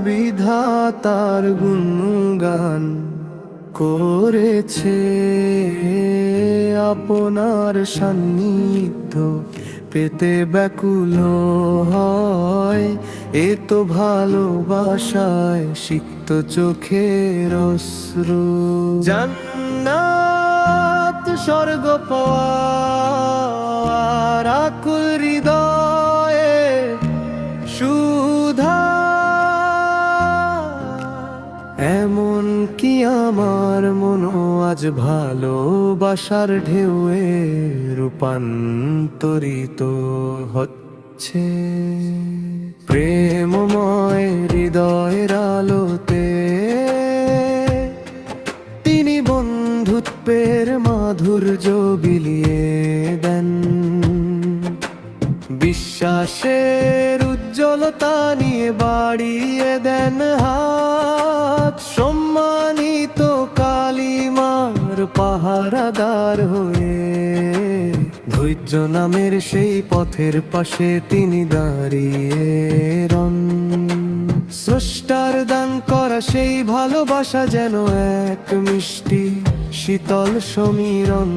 বিধাতার গুণগান করেছে। আপনার সান্নিধ্য পেতে ব্যাকুল হয়, এ তো ভালোবাসায় সিক্ত চোখের অশ্রু। জান্নাত স্বর্গ পাওয়ার আকুল হৃদয়ে সুধা, এমন কি আমার মনও আজ ভালোবাসার ঢেউয়ে রূপান্তরিত হচ্ছে। প্রেমময় হৃদয়ের আলোতে তিনি বন্ধুত্বের মাধুর্য বিলিয়ে দেন, বিশ্বাসের উজ্জ্বলতা নিয়ে বাড়িয়ে দেন হাত। সম্মানিত কালিমার পাহারাদার হয়ে ধৈর্য নামের সেই পথের পাশে তিনি দাঁড়িয়ে রন। স্রষ্টার দান করা সেই ভালোবাসা যেন এক মিষ্টি শীতল সমীরণ।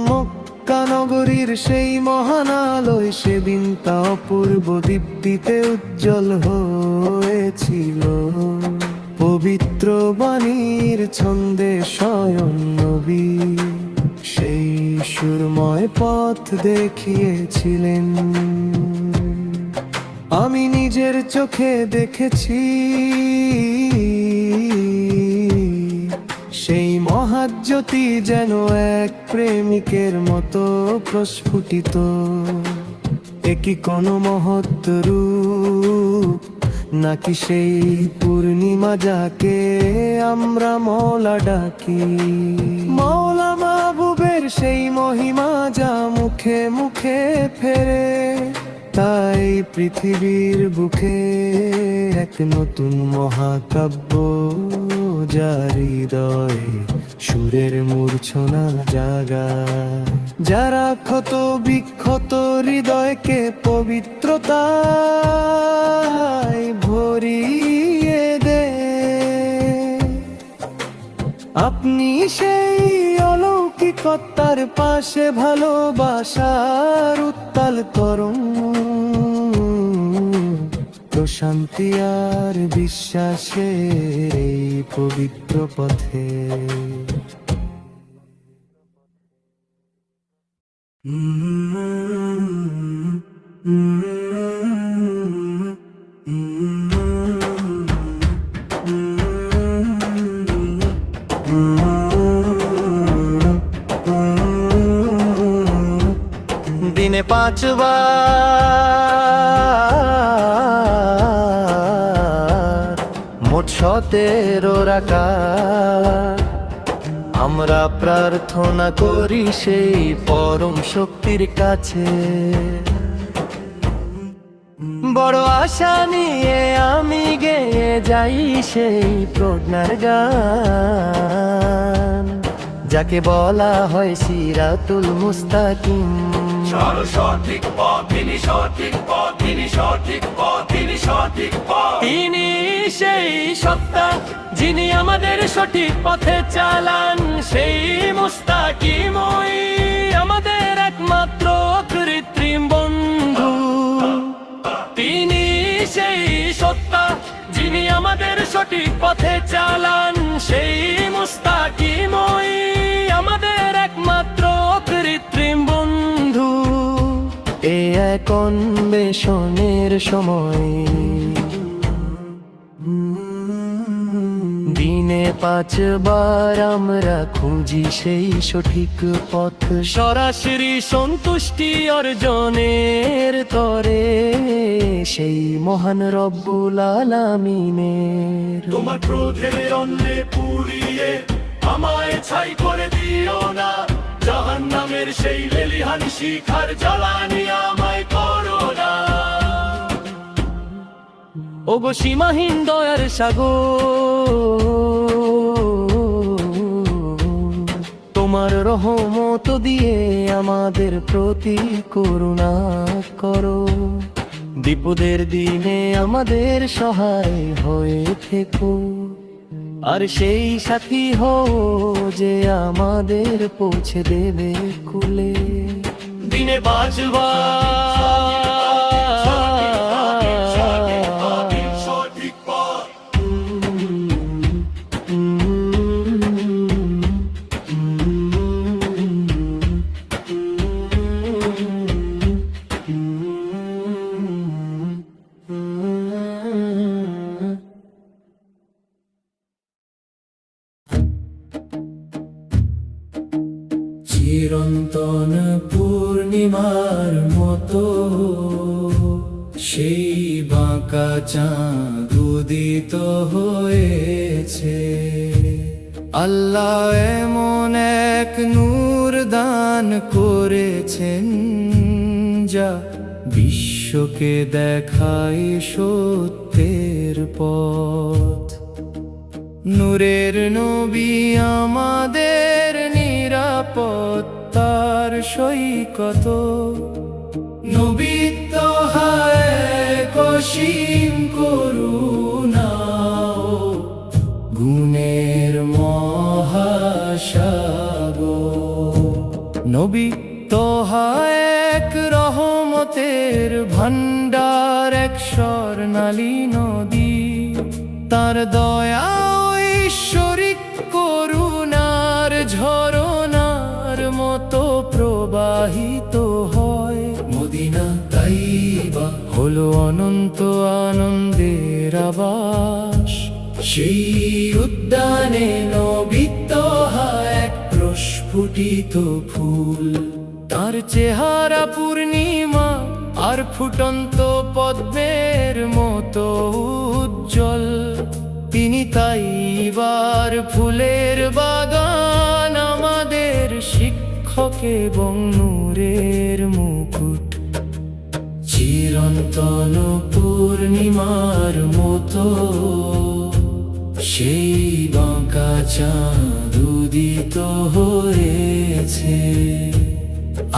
মক্কা নগরীর সেই মহান আলোয় সেদিন তা অপূর্ব দীপ্তিতে উজ্জ্বল হয়েছিল। পবিত্র বাণীর ছন্দে স্বয়ং নবী সেই সুরময় পথ দেখিয়েছিলেন। আমি নিজের চোখে দেখেছি সেই মহাজ্যোতি যেন এক প্রেমিকের মতো প্রস্ফুটিত। একই কোনো মহৎ রূপ নাকি সেই পূর্ণিমা যাকে আমরা মওলা ডাকি। মওলা মাহবুবের সেই মহিমা যা মুখে মুখে ফেরে, তাই পৃথিবীর বুকে এক নতুন মহাকাব্য যার হৃদয়ে সুরের মূর্ছনা জাগায়। যারা ক্ষত বিক্ষত হৃদয়কে পবিত্রতায় ভরিয়ে দেয়। আপনি সেই অলৌকিকতার পাশে ভালোবাসার উত্তাল তরঙ্গ, প্রশান্তি আর বিশ্বাসের এই পবিত্র পথে। দিনে 5 বার মোট 17 রাকাত আমরা প্রার্থনা করি সেই পরম শক্তির কাছে। বড় আশা নিয়ে আমি গেয়ে যাই সেই প্রজ্ঞার গান, যাকে বলা হয় সিরাতুল মুস্তাকিম। সঠিক পথ, তিনি সঠিক পথ, তিনি সঠিক পথ, তিনি সঠিক পথ। তিনি সেই সত্তা যিনি আমাদের সঠিক পথে চালান, সেই মুস্তাকিমই আমাদের একমাত্র কৃত্রিম বন্ধু। তিনি সেই সত্তা যিনি আমাদের সঠিক পথে চালান, সেই মুস্তাকিমই আমাদের একমাত্র কৃত্রিম বন্ধু। এ এক অন্বেষণের সময় দিনে 5 বার আমরা খুঁজি সেই সঠিক পথ। সরাসরি সন্তুষ্টি অর্জনের তরে সেই মহান রব্বুল আলামিনের। তোমার ক্রোধের অন্নে পুড়িয়ে আমায় ছাই করে দিও না, জাহান্নামের সেই লেলিহান শিখার জ্বালানি আমায় করো না। ওগো সীমাহীন দয়ার সাগর, তোমার রহমত দিয়ে আমাদের প্রতি করুণা করো। বিপদের দিনে আমাদের সহায় হয়ে থেকো, আর সেই সাথী হও যে আমাদের পৌঁছে দেবে কুলে। দিনে বাজবা সঠিক পথ চিরন্তন পূর্ণিমার মতো সেই বাঁকা চাঁদ উদিত হয়েছে। আল্লাহ এমন এক নূর দান করেছেন যা বিশ্বকে দেখায় সত্যের পথ। নূরের নবী আমাদের নিরাপত্তার সৈকত, নবীত্ব হায় অসীম করুণা ও গুণের মহাসাগর। নবী তোহায় এক রহমতের ভান্ডার, এক স্বর্ণালী নদী। তার দয়া ঐশ্বরিক করুণার ঝরনার মতো প্রবাহিত হয়। মদিনা তাইবা হলো অনন্ত আনন্দের আবাস। সেই উদ্যানে নবিত্ত এক প্রস্ফুটিত ফুল। তার চেহারা পূর্ণিমা আর ফুটন্ত পদ্মের মতো উজ্জ্বল। তিনি তাইবার ফুলের বাগান, আমাদের শিক্ষক এবং নূরের মুকুট। চিরন্তন পূর্ণিমার মতো সেই বাঁকা চাঁদ উদিত হয়েছে।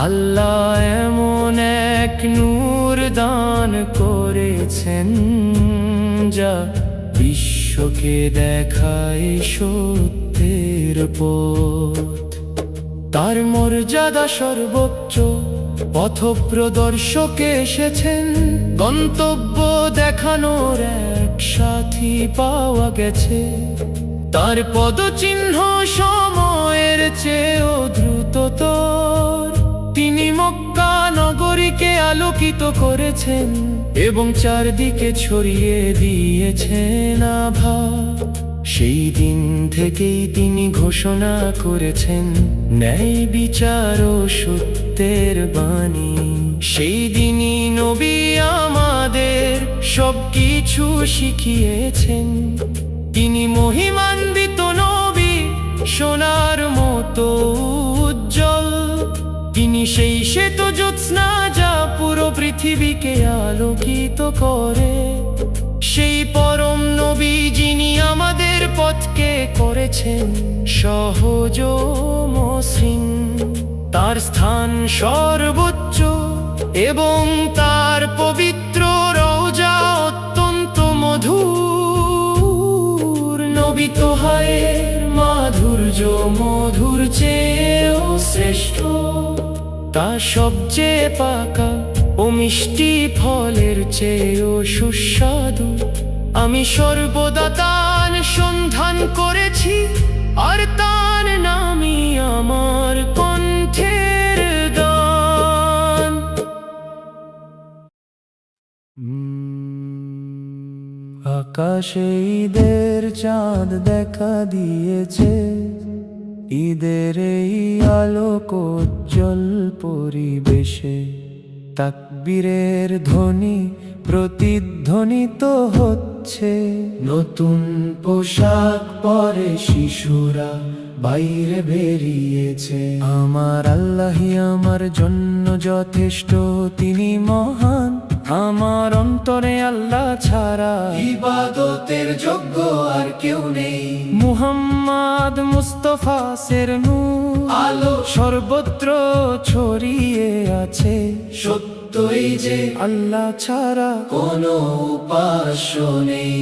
আল্লাহ এমন এক নূর দান করেছেন যা বিশ্বকে দেখায় সত্যের পথ। তার মর্যাদা সর্বোচ্চ, পথপ্রদর্শকে এসেছেন। গন্তব্য দেখানোর এক সাথী পাওয়া গেছে। তার পদচিহ্ন সময়ের চেয়েও দ্রুততর। তিনি মক্কা নগরীকে আলোকিত করেছেন এবং চারদিকে ছড়িয়ে দিয়েছেন আভা। সেই দিন থেকেই তিনি ঘোষণা করেছেন ন্যায় বিচার ও সত্যের বাণী। সেই দিনই নবী আমাদের সবকিছু শিখিয়েছেন। তিনি মহিমান্বিত নবী, সোনার মতো উজ্জ্বল। তিনি সেই শ্বেত জ্যোৎস্না যা পুরো পৃথিবীকে আলোকিত করে। সেই পরম নবী যিনি আমাদের পথকে করেছেন সহজ ও মসৃণ। তার স্থান সর্বোচ্চ এবং তার পবিত্র রওজা অত্যন্ত মধুর। নবী তোহায়ের মাধুর্য মধুর চেয়েও শ্রেষ্ঠ। তা সবচেয়ে পাকা ও মিষ্টি ফলের চেয়েও সুস্বাদু। আমি সর্বদা তার সন্ধান করেছি, আর তার নামই আমার কণ্ঠের গান। আকাশে ঈদের চাঁদ দেখা দিয়েছে। ঈদের এই আলোকোজ্জ্বল পরিবেশে তাকবীরের ধ্বনি প্রতিধ্বনিত হচ্ছে। নতুন পোশাক পরে শিশুরা বাইরে বেরিয়েছে। আমার আল্লাহই আমার জন্য যথেষ্ট, তিনি মহান। আমার অন্তরে আল্লাহ ছাড়া ইবাদতের যোগ্য আর কেউ নেই। মুহাম্মদ মুস্তাফা সের নূর আলো সর্বত্র ছড়িয়ে আছে। সত্যই যে আল্লাহ ছাড়া কোনো উপাস্য নেই।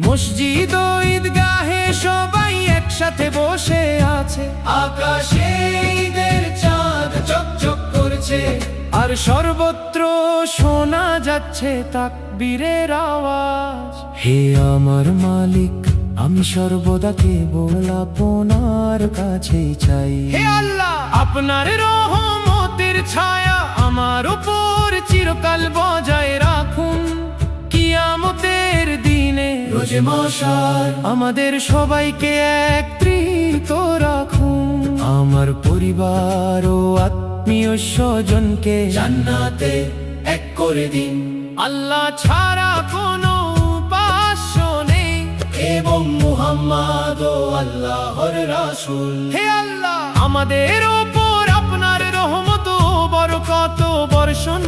মসজিদ ও ঈদগাহে সবাই একসাথে বসে আছে। আকাশে ঈদের চাঁদ চকচক করছে, আর সর্বত্র শোনা যাচ্ছে তাকবীরের আওয়াজ। হে আমার মালিক, আমি সর্বদা কেবল আপনার কাছেই চাই। হে আল্লাহ, আপনার রহমতের ছায়া আমার উপর চিরকাল বজায় রাখুন। কিয়ামতের দিনে রোজ মাশার আমাদের সবাইকে একত্রিত রাখুন। আমার পরিবার ও আত্মীয় স্বজনকে জান্নাতে এক করে দিন। আল্লাহ ছাড়া কোনো উপাস্য নেই, এবং মুহাম্মদ ও আল্লাহর রাসূল। হে আল্লাহ, আমাদের উপর আপনার রহমত ও বরকত বর্ষণ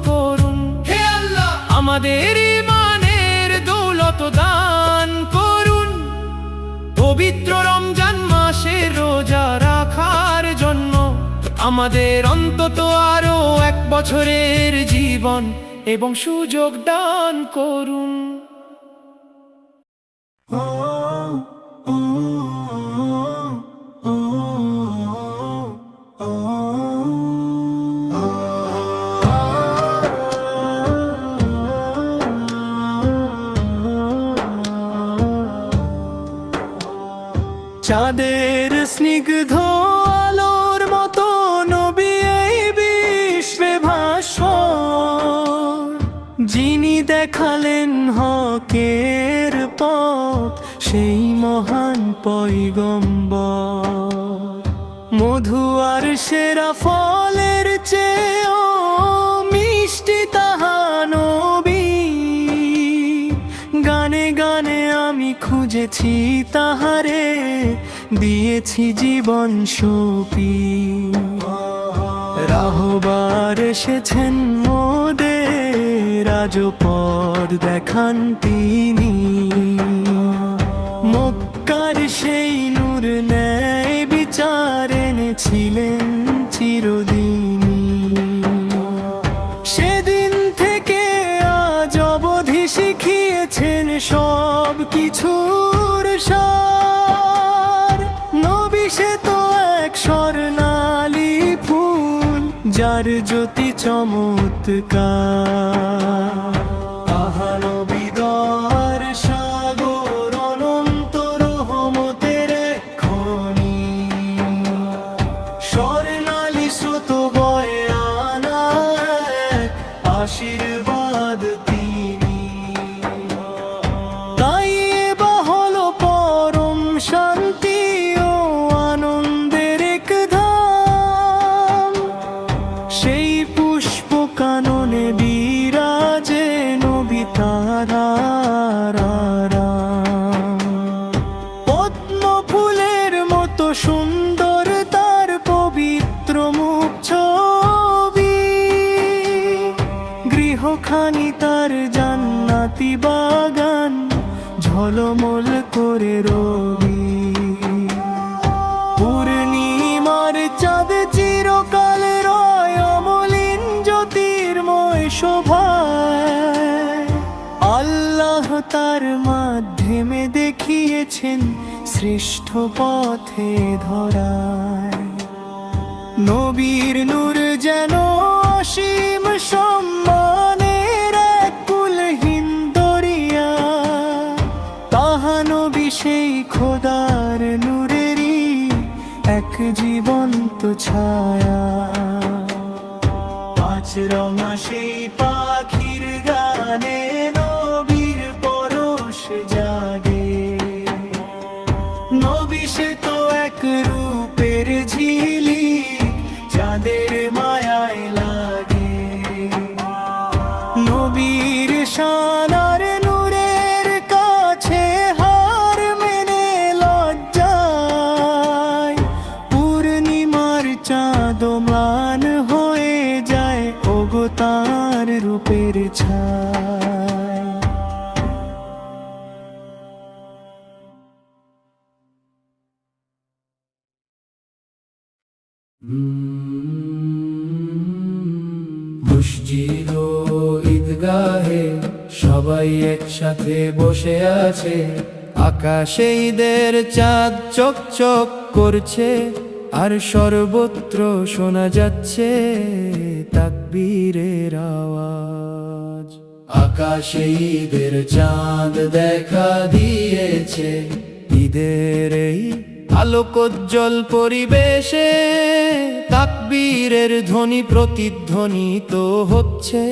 করুন। হে আল্লাহ, আমাদের ঈমানের দৌলত দান করুন। পবিত্র রমজান মাসে রোজা রাখার জন্য আমাদের অন্তত আরো 1 বছরের জীবন এবং সুযোগ দান করুন। চাঁদের স্নিগ্ধ আলোর মতো নবী এই বিশ্বে ভাস্বর। যিনি দেখালেন হকের পথ, সেই মহান পয়গম্বর। মধু আর সেরা ফলের চেয়েও মিষ্টি তাহা নবী। গানে গানে আমি খুঁজেছি তাহারে, দিয়েছি জীবন সঁপি। রাহবার এসেছেন মোদের রাজপথ দেখান তিনি। মক্কার সেই নূর ন্যায় বিচার এনেছিলেন চিরদিনই। সেদিন থেকে আজ অবধি শিখিয়েছেন সব কিছুর সার। নবী সে তো এক স্বর্ণালী ফুল, যার জ্যোতি চমৎকার। আহা নবী দয়ার সাগর, অনন্ত রহমতের খনি। স্বর্ণালী স্রোত বয়ে আনা এক আশীর্বাদ তিনি। তাই বা হলো পরম শান্তি ও আনন্দের এক ধাম। সেই পুষ্প কাননে বিরাজে নবী তারার আরাম। পদ্ম ফুলের মতো সুন্দর তার পবিত্র মুখ ছবি। গৃহখানি তার জান্নাতি বাগান, ঝলমল করে রবি। পূর্ণিমার চাঁদ চিরকাল রয় অমলিন জ্যোতির্ময় শোভায়। আল্লাহ তার মাধ্যমে দেখিয়েছেন শ্রেষ্ঠ পথে ধরায়। নবীর নূর যেন অসীম সম্মানের এক কুলহীন দরিয়া। তাহা নবী সেই খোদার নূরেরই এক জীবন্ত ছায়া। 5 রঙা সেই পাখির গানে নবীর পরশ জাগে। নবী সে তো এক রূপের ঝিলিক, চাঁদের মায়ায় লাগে। নবীর শানার নূরের কাছে হার মেনে লজ্জায়। পূর্ণিমার চাঁদ ম্লান হয়ে যায়, ওগো তার রূপের মসজিদ ও ঈদগাহে সবাই একসাথে বসে আছে, আকাশে ঈদের চাঁদ চকচক করছে, আর সর্বত্র শোনা যাচ্ছে তাকবীরের আওয়াজ। আকাশে ঈদের চাঁদ দেখা দিয়েছে, ঈদের এই আলোকোজ্জ্বল পরিবেশে তাকবীরের ধ্বনি প্রতিধ্বনিত হচ্ছে।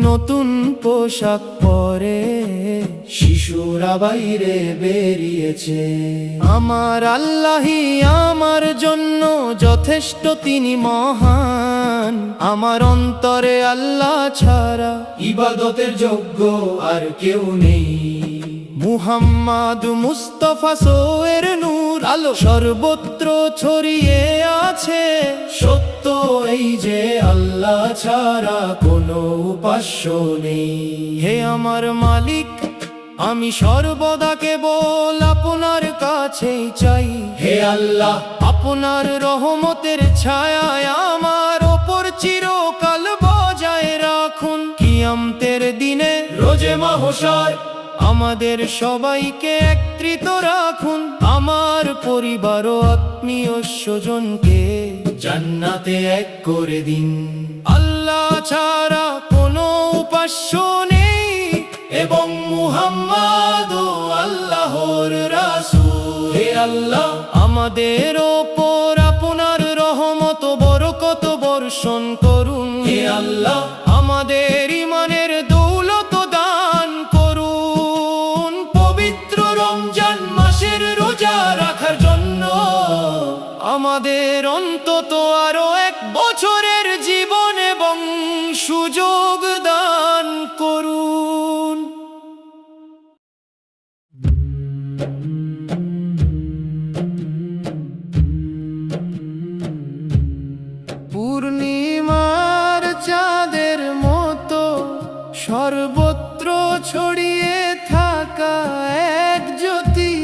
নতুন পোশাক পরে শিশুরা বাইরে বেরিয়েছে। আমার আল্লাহই আমার জন্য যথেষ্ট, তিনি মহান। আমার অন্তরে আল্লাহ ছাড়া ইবাদতের যোগ্য আর কেউ নেই। মুহাম্মদ মুস্তাফা সোয়ের নূর আলো সর্বত্র ছড়িয়ে আছে। সত্য এই যে আল্লাহ ছাড়া কোনো উপাস্য নেই। হে আমার মালিক, আমি সর্বদা কেবল আপনার কাছেই চাই। হে আল্লাহ, আপনার রহমতের ছায়ায় আমার ওপর চিরকাল বজায় রাখুন। কিয়ামতের দিনে রোজে মাহশার আমাদের সবাইকে একত্রিত রাখুন। আমার পরিবার ও আত্মীয় স্বজনকে জান্নাতে এক করে দিন। আল্লাহ ছাড়া কোনো উপাস্য নেই, এবং মুহাম্মদ ও আল্লাহর রাসূল। হে আল্লাহ, আমাদের ওপর আপনার রহমত ও বরকত বর্ষণ করুন। হে আল্লাহ, আমাদের ঈমানের দৌলত দান করুন। পবিত্র রমজান মাসের রোজা রাখার জন্য আমাদের অন্তত আরো 1 বছরের জীবন এবং সুযোগ দান করুন। পূর্ণিমার চাঁদের মতো সর্বত্র ছড়িয়ে থাকা এক জ্যোতি,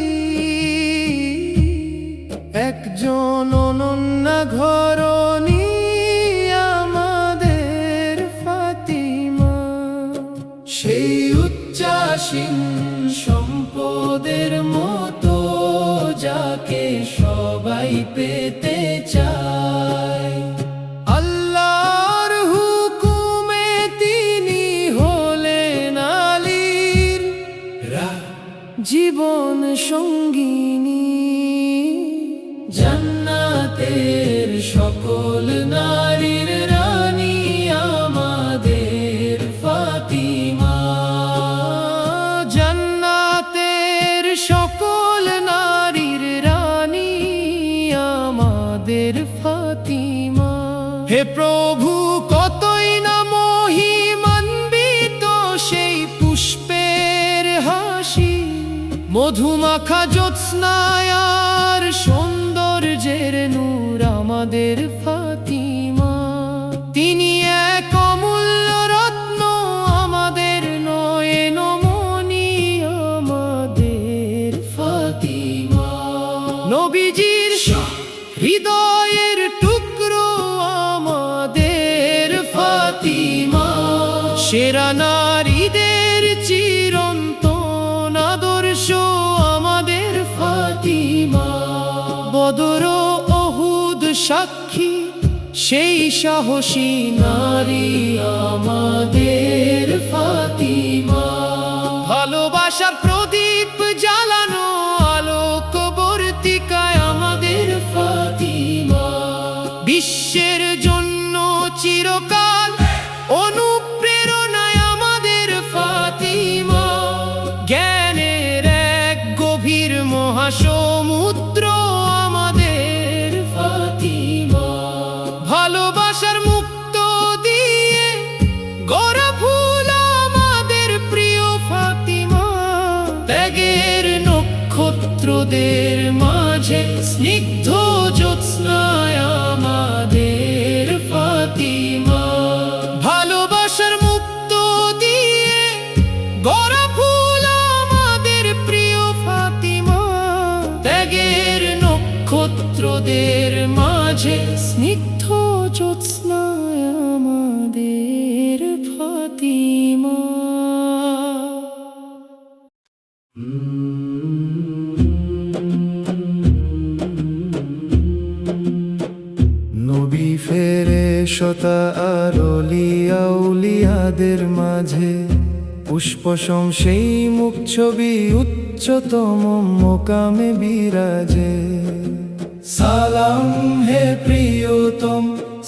একজন অনন্যা ঘরণী আমাদের ফাতিমা। সেই উচ্চাসীন সম্পদের মতো যাকে সবাই পেতে চায়। আল্লাহর হুকুমে তিনি হলেন আলীর জীবন সঙ্গিনী। জান্নাতের সকল নারীর রানী আমাদের ফাতিমা। জান্নাতের সকল নারীর রানী আমাদের ফাতিমা। হে প্রভু, কতই না মহিমান্বিত সেই পুষ্পের হাসি, মধুমাখা জ্যোৎস্নায় আর সৌন্দর্যের নূর আমাদের ফাতিমা। তিনি এক অমূল্য রত্ন আমাদের নয়নমণি আমাদের ফাতিমা। নবীজির হৃদয়ের টুকরো আমাদের ফাতিমা। সেরা নারীদের চিরন্তন আদর্শ আমাদের ফাতিমা। বদর ও উহুদ সাক্ষী সেই সাহসী নারী আমাদের ফাতিমা। ভালোবাসার প্রদীপ জ্বালানো আলোকবর্তিকায় আমাদের ফাতিমা। বিশ্বের জন্য চিরকাল অনুপ্রেরণায় আমাদের ফাতিমা। জ্ঞানের এক গভীর মহাসমুদ্র আমাদের ফাতিমা। ভালোবাসার মুক্ত দিয়ে গড়া ফুল আমাদের প্রিয় ফাতিমা। ত্যাগের নক্ষত্রদের মাঝে স্নিগ্ধ জ্যোৎস্নায় আমাদের ফাতিমা। ভালোবাসার মুক্ত দিয়ে গড়া ফুল আমাদের প্রিয় ফাতিমা। ত্যাগের নক্ষত্রদের মাঝে মাঝে স্নিগ্ধ জ্যোৎস্নায় আমাদের ফাতিমা। নবী ফেরেশতা আর অলিয়া উলিয়াদের মাঝে পুষ্পসম সেই মুখ ছবি উচ্চতম মোকামে বিরাজে। সালাম হে প্রিয়তম,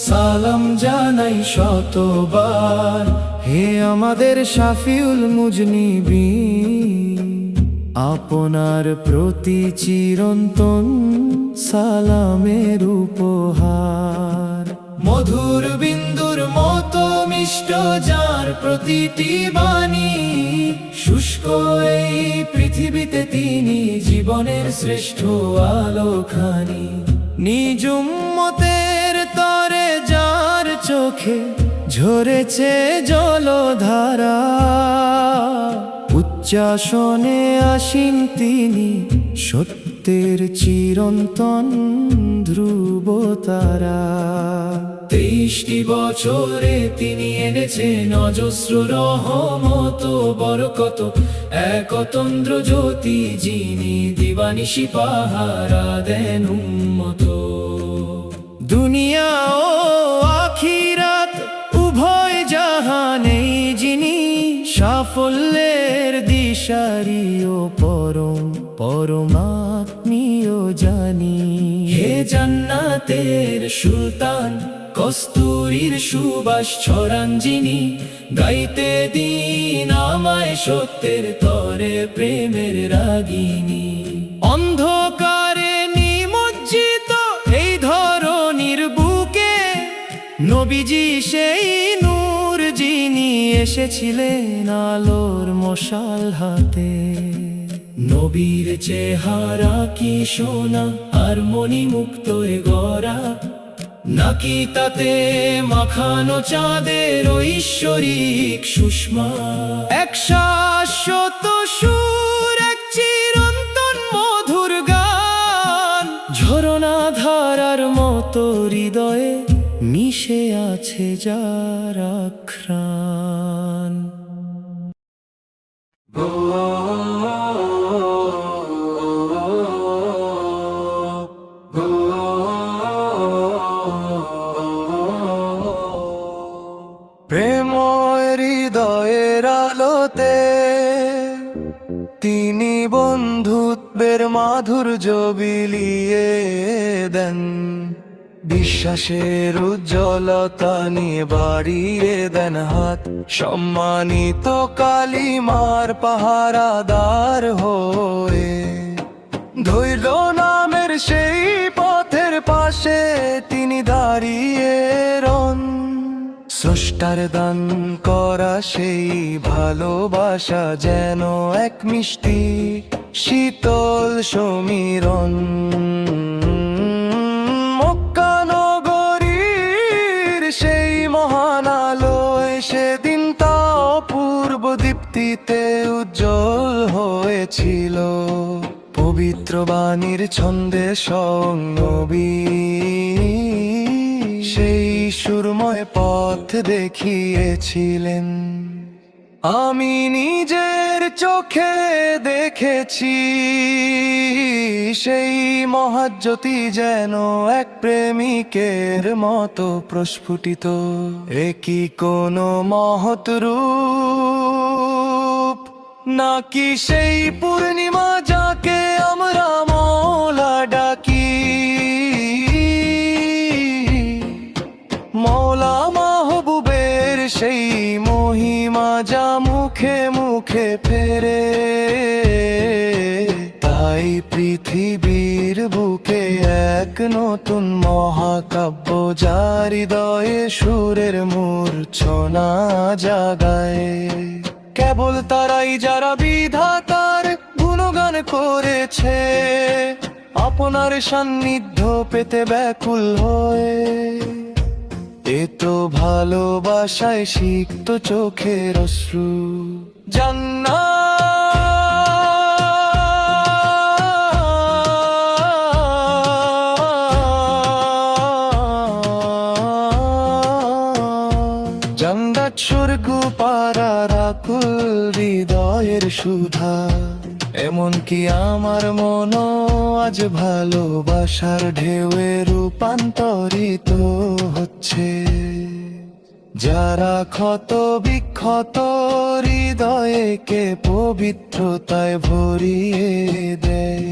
সালাম জানাই শতবার, হে আমাদের শাফিউল মুজনিবিন, আপনার প্রতি চিরন্তন সালামের উপহার। মধুর বিন্দুর মতো মিষ্ট যার প্রতিটি বাণী, শুষ্ক এই পৃথিবীতে তিনি জীবনের শ্রেষ্ঠ আলোখানি। নিজ উম্মতের তরে যার চোখে ঝরেছে জলধারা, উচ্চাসনে আসীন তিনি সত্যের চিরন্তন ধ্রুব তারা। 23টি বছরে তিনি এনেছেন অজস্র রহমত বরকত, এক অতন্দ্র জ্যোতি যিনি দিবানিশি পাহারা দেন উম্মত। দুনিয়া ও আখিরাত উভয় জাহানেই যিনি সাফল্যের দিশারি ও পরমাত্মীয় জানি। হে জান্নাতের সুলতান, কস্তুরীর সুবাস ছড়ান যিনি, গাইতে দিন আমায় সত্যের তরে প্রেমের রাগিনী। অন্ধকারে নিমজ্জিত এই ধরনীর বুকে নবীজি সেই নূর যিনি এসেছিলেন আলোর মশাল হাতে। নবীর চেহারা কি সোনা আর মণিমুক্ত গড়া, নাকি তাতে মাখানো চাঁদের ঐশ্বরিক সুষমা। এক শাশ্বত সুর, এক চিরন্তন মধুর গান, ঝরনা ধারার মতো হৃদয়ে মিশে আছে যার আঘ্রাণ। প্রেময় হৃদয়ের আলোতে তিনি বন্ধুত্বের মাধুর্য বিলিয়ে দেন, বিশ্বাসের উজ্জ্বলতা নিয়ে বাড়িয়ে দেন হাত, সম্মানিত কালিমার পাহারাদার হয়ে। ধৈর্য নামের সেই পথের পাশে তিনি দাঁড়িয়ে রন, স্রষ্টার দান করা সেই ভালোবাসা যেন এক মিষ্টি শীতল সমীরণ। মক্কা নগরীর সেই মহান আলোয় সেদিন তা অপূর্ব দীপ্তিতে উজ্জ্বল হয়েছিল। পবিত্র বাণীর ছন্দে স্বয়ং নবী সেই সুরময় পথ দেখিয়েছিলেন। আমি নিজের চোখে দেখেছি সেই মহাজ্যোতি যেন এক প্রেমিকের মতো প্রস্ফুটিত। একই কোনো মহৎ রূপ, নাকি সেই পূর্ণিমা যাকে আমরা মওলা ডাকি। মওলা মাহবুবের সেই মহিমা যা মুখে মুখে ফেরে, তাই পৃথিবীর বুকে এক নতুন মহাকাব্য যার হৃদয়ে সুরের মূর্ছনা জাগায়। কেবল তারাই যারা বিধাতার গুণগান করেছে, আপনার সান্নিধ্য পেতে ব্যাকুল হয়ে। এ তো ভালোবাসায় সিক্ত চোখের অশ্রু। জান্নাত সুধা। এমনকি আমার মনও আজ ভালোবাসার ঢেউয়ে রূপান্তরিত হচ্ছে। যারা ক্ষত বিক্ষত হৃদয়কে পবিত্রতায় ভরিয়ে দেয়,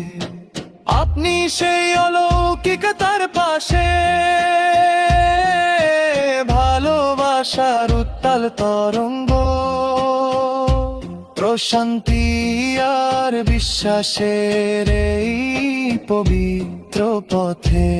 আপনি সেই অলৌকিকতার পাশে। ভালোবাসার উত্তাল তরঙ্গ, প্রশান্তি আর বিশ্বাসের এই পবিত্র পথে।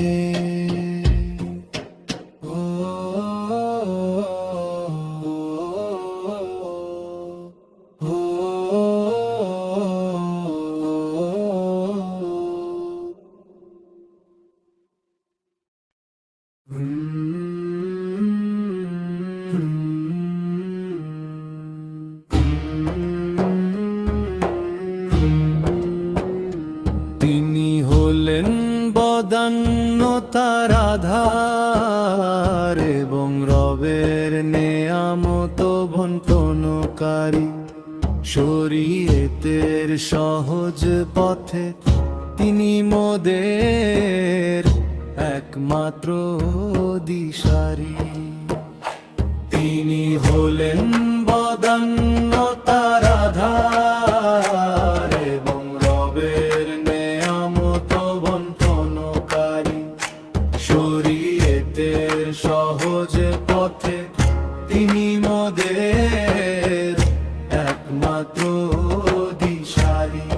তিনি হলেন বদান্যতার আধার এবং রবের নেয়ামত বন্টনকারী। শরীয়তের সহজ পথে তিনি মোদের একমাত্র দিশারি। তিনি হলেন বদান্যতার আধার এবং রবের নেয়ামত বন্টনকারী। শরীয়তের সহজ পথে তিনি মোদের একমাত্র দিশারি।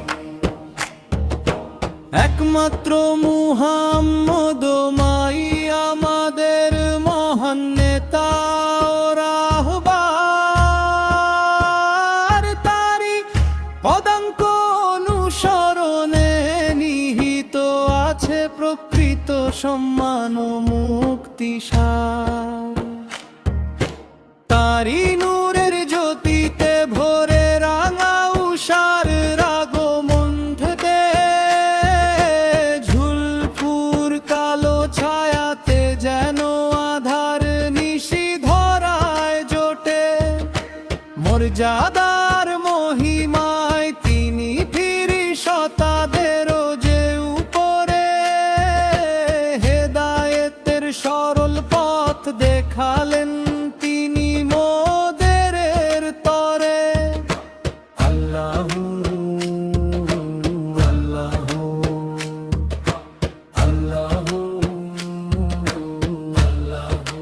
একমাত্র মুহাম্মদ মাই আমাদের মহান নেতা ও রাহবার। তারি পদাঙ্ক অনুসরণে নিহিত আছে প্রকৃত সম্মান ও মুক্তিসার। তারি নূরের জ্যোতিতে ভরে রাঙা উষার আগমন থেকে ঝুলপুর কালো ছায়াতে যেন আধার নিশি ধরায় জোটে। মর্যাদার মহিমায় তিনি ফিরিশতাদেরও যে উপরে। হেদায়েতের সরল পথ দেখালেন তিনি মোদের তরে। আল্লাহু আল্লাহু আল্লাহু আল্লাহু।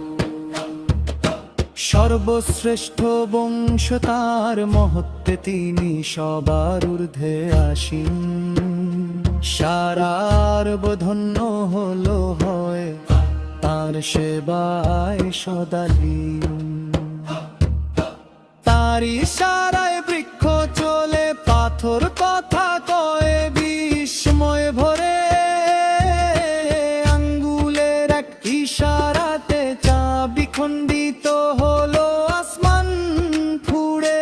সর্বশ্রেষ্ঠ বংশ তার মহত্বে তিনি সবার ঊর্ধ্বে আসীন। সারার ধন্য হলো হয় তার সেবায় সদালীন। তার ইশারায় বৃক্ষ চলে, পাথর কথা কয়ে বিস্ময় ভরে। আঙ্গুলের এক ইশারাতে চাবি খণ্ডিত হলো আসমান ফুড়ে।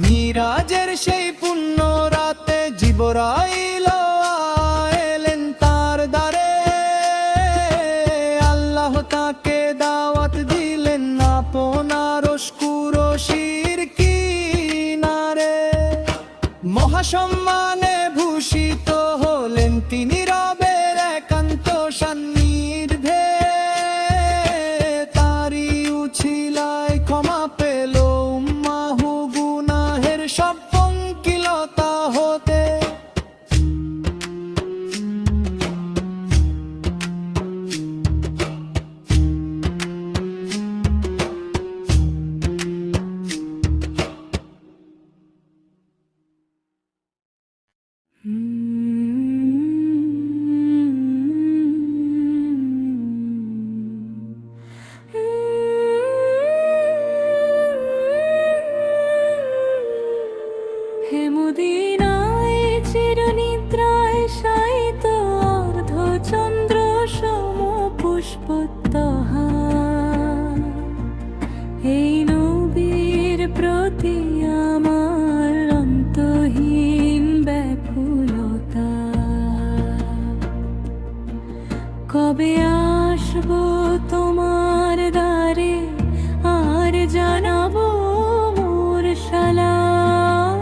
মিরাজের সেই পুণ্য রাতে জিবরাইল এলেন তার দ্বারে। আল্লাহ তাকে দাওয়াত দিলেন আপনার অস্কুরশির কিনারে। মহাসম্মানে ভূষিত হলেন তিনি রবের একান্ত সান্নিধ্যে। তারি উছিলায় ক্ষমা পেল উম্মাহু গুনাহের সব পঙ্কিলতা হতে। হে মদিনায় চিরনিদ্রায় শায়িত অর্ধচন্দ্র সম পুষ্পোত্তহার। এই নবীর প্রতি আমার অন্তহীন ব্যাকুলতা। কবে আসবো তোমার দ্বারে আর জানাবো মোর সালাম।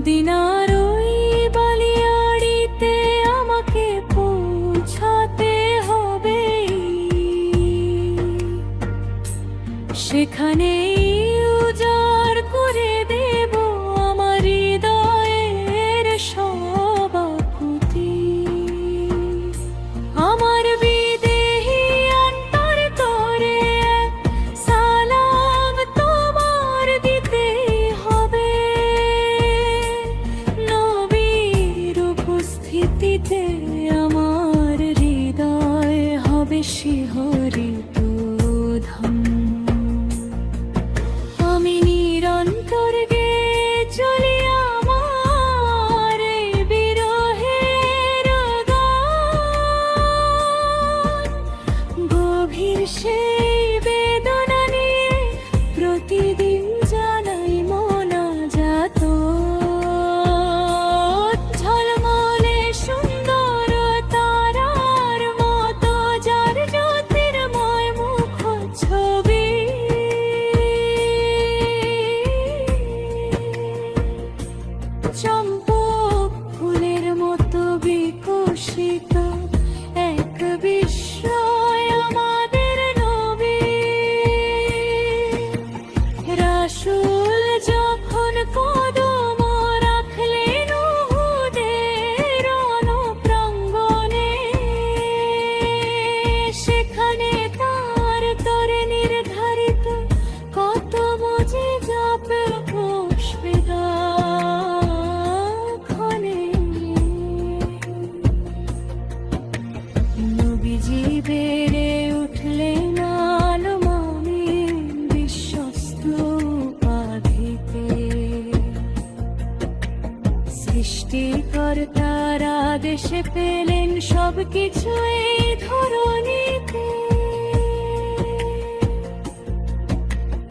মদিনার ওই বালিয়াড়িতে আমাকে পৌঁছাতে হবে, সেখানেই উজাড় করে দেব আমার হৃদয়ের সব আকুতি। আমার বিদেহী অন্তর তোরে এক সালাম তোমার দিতেই হবে, নবীর উপস্থিতিতে আমার হৃদয় হবে শিহরিত ধন্য। আমি নিরন্তর গেয়ে চলি আমার এই বিরহের গান, গভীর সেই বেদনা নিয়ে প্রতিদিন জানাই মোনাজাত। ঝলমলে সুন্দর তারার মতো যার জ্যোতির্ময় মুখচ্ছবি, চম্পক ফুলের মতো বিকশিত এক বিস্ময় আমাদের নবী। রাসূল যখন কদম রাখলেন উহুদের রণপ্রাঙ্গণে, সেখানে তার তরে নির্ধারিত কত মুজিজা পুষ্পিতা ক্ষণে। নবীজি বেড়ে উঠলেন আলমামিন বিশ্বস্ত উপাধিতে, সৃষ্টিকর্তার আদেশে পেলেন সবকিছু এই ধরণীতে।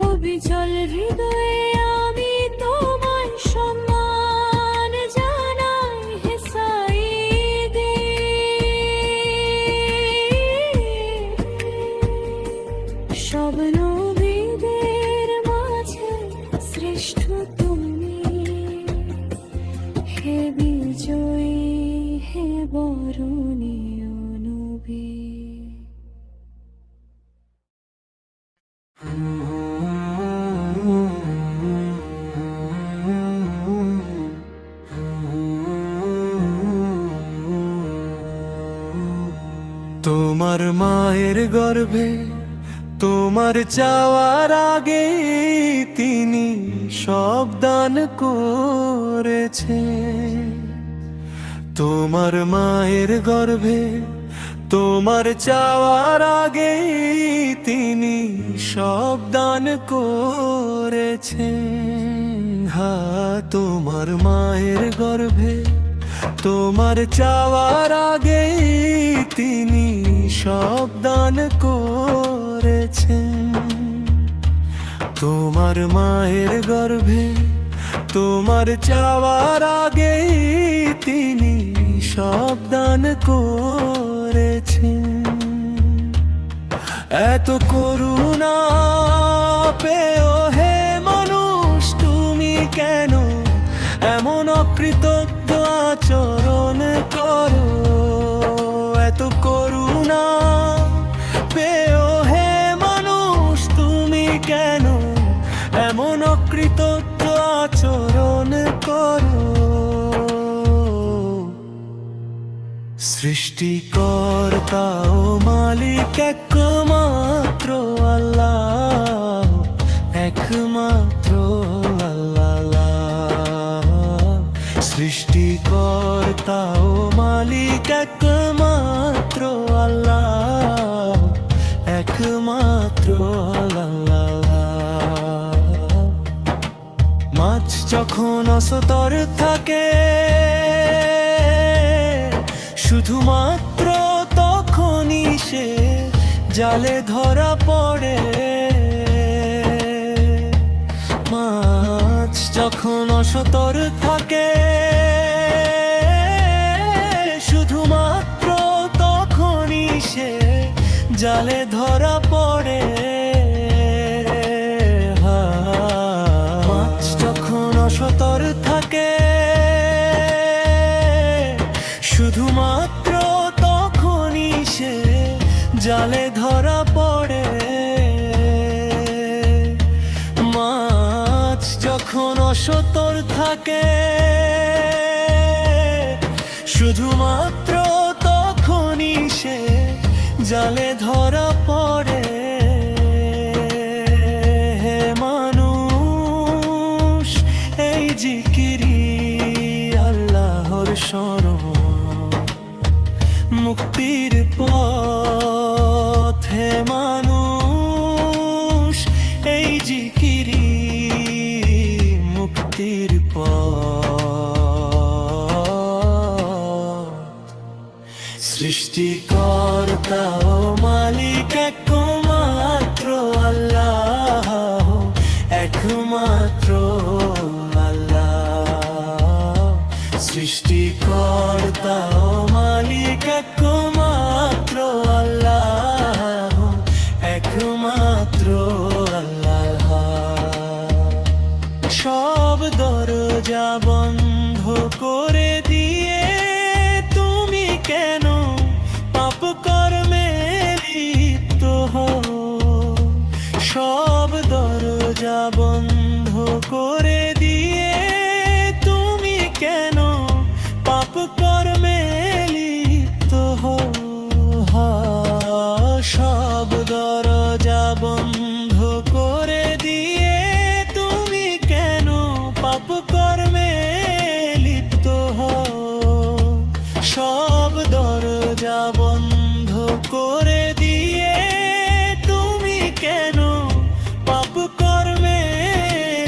অবিচল হৃদয়ে আমি তোমায় সম্মান জানাই হে সাঈদী। সব নবীদের মাঝে শ্রেষ্ঠ তুমি, হে বিজয়ী হে বরণীয় নবী। তোমার মায়ের গর্ভে তোমার চাওয়ার আগে তিনি সব দান করেছে। তোমার মায়ের গর্ভে তোমার চাওয়ার আগে তিনি সব দান করেছেন। হ্যাঁ, তোমার মায়ের গর্ভে তোমার চাওয়ার আগে তিনি সব দান করেছেন। তোমার মায়ের গর্ভে তোমার চাওয়ার আগে তিনি সব দান করেছেন। এত করুণা পেও হে মানুষ তুমি কেন এমন অকৃতজ্ঞ আচরণ করো। এত করুণা পেও হে মানুষ তুমি কেন এমন অকৃতজ্ঞ আচরণ করো। সৃষ্টিকর্তা ও মালিক একমাত্র আল্লাহ, একমাত্র আল্লাহ। সৃষ্টিকর্তা ও মালিক একমাত্র আল্লাহ, একমাত্র আল্লাহ। মাছ যখন অসতর থাকে শুধুমাত্র তখনই সে জালে ধরা পড়ে। মাছ যখন অসতর থাকে শুধুমাত্র তখনই সে জালে ধরা পড়ে। মাছ যখন অসতর থাকে শুধুমাত্র তখনই সে জালে ধরা পড়ে। মাছ যখন অসতর থাকে, শুধুমাত্র তখনই সে জালে ধরা পড়ে। হে মানুষ, এই জিকিরি আল্লাহর শরণ, মুক্তির পথ। হে মানুষ, এই জিকিরি মুক্তির পথ। সৃষ্টিকর্তা ও মালিক একমাত্র আল্লাহ, একমাত্র আল্লাহ। সৃষ্টিকর্তা ও মালিক একমাত্র আল্লাহ, একমাত্র আল্লাহ। সব দরজা বন্ধ করে দিয়ে তুমি কেন পাপ কর্মে লিপ্ত হও? সব দরজা বন্ধ করে দিয়ে তুমি কেন পাপ কর্মে লিপ্ত হও? সব দরজা বন্ধ করে দিয়ে তুমি কেন পাপ কর্মে লিপ্ত হও? সব দরজা বন্ধ করে দিয়ে তুমি কেন পাপ কর্মে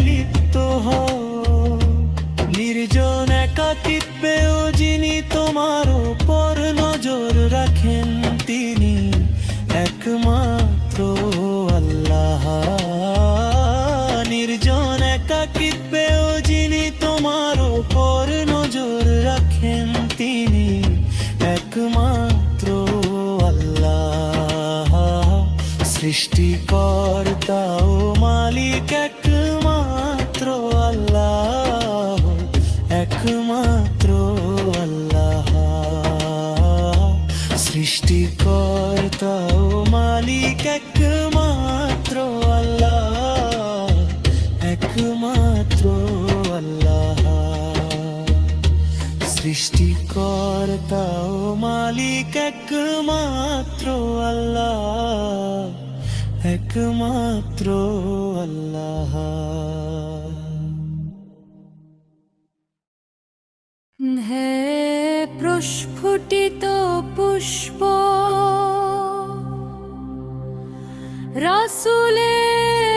লিপ্ত হও? নির্জন একাকিত্বেও যিনি তোমার উপর নজর রাখেন, তিনি একমাত্র আল্লাহ। নির্জন একাকিত্বেও যিনি তোমার উপর নজর রাখেন, তিনি একমাত্র আল্লাহ। সৃষ্টিকর্তা ও মালিক একমাত্র আল্লাহ, একমাত্র আল্লাহ। সৃষ্টিকর্তা ও মালিক একমাত্র আল্লাহ, একমাত্র আল্লাহ। সৃষ্টিকর্তা ও মালিক একমাত্র আল্লাহ, একমাত্র আল্লাহ। হে প্রস্ফুটিত পুষ্প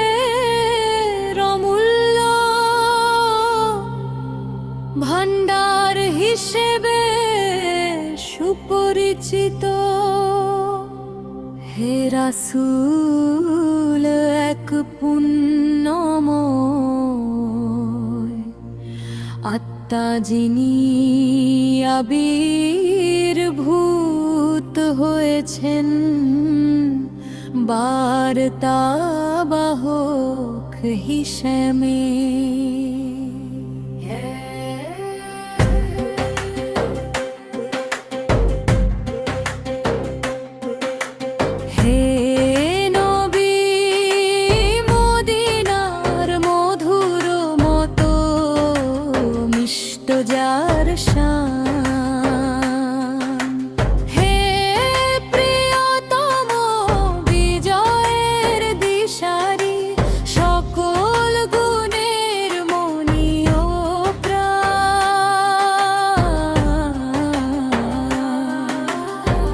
রাসূলের অমূল্য ভান্ডার হিসেবে সুপরিচিত। হে রাসূল এক পুণ্যময় আত্মা, যিনি আবির্ভূত হয়েছেন বার্তাবাহক হিসেবে। হে নবী, মদিনার মধুর মতো মিষ্ট যার শান। হে প্রিয়তম বিজয়ের দিশারি, সকল গুণের মনি ও প্রাণ।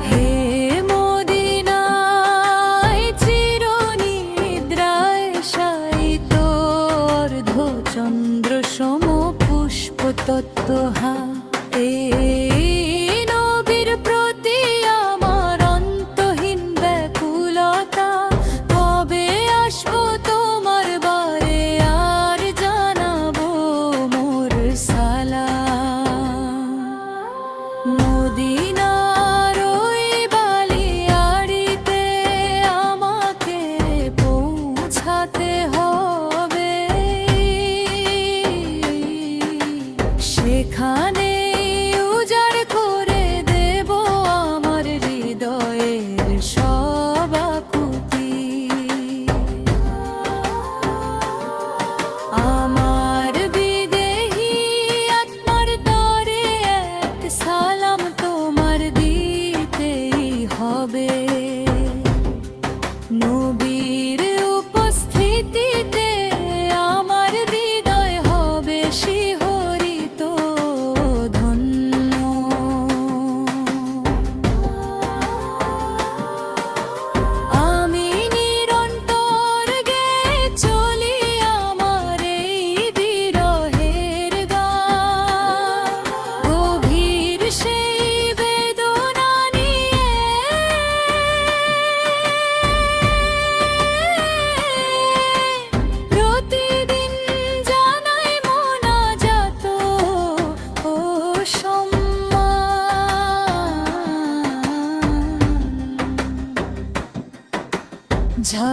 হে মদিনায় চিরনিদ্রায় শায়িত অর্ধচন্দ্র সম পুষ্পতত্ত্বহা, এই নবীর প্রতি আমার অন্তহীন ব্যাকুলতা। কবে আসবো তোমার বারে আর জানাবো মোর সালাম। মদিনার ওই বালিয়াড়িতে আমাকে পৌঁছাতে হবে। সেখানে উজাড় করে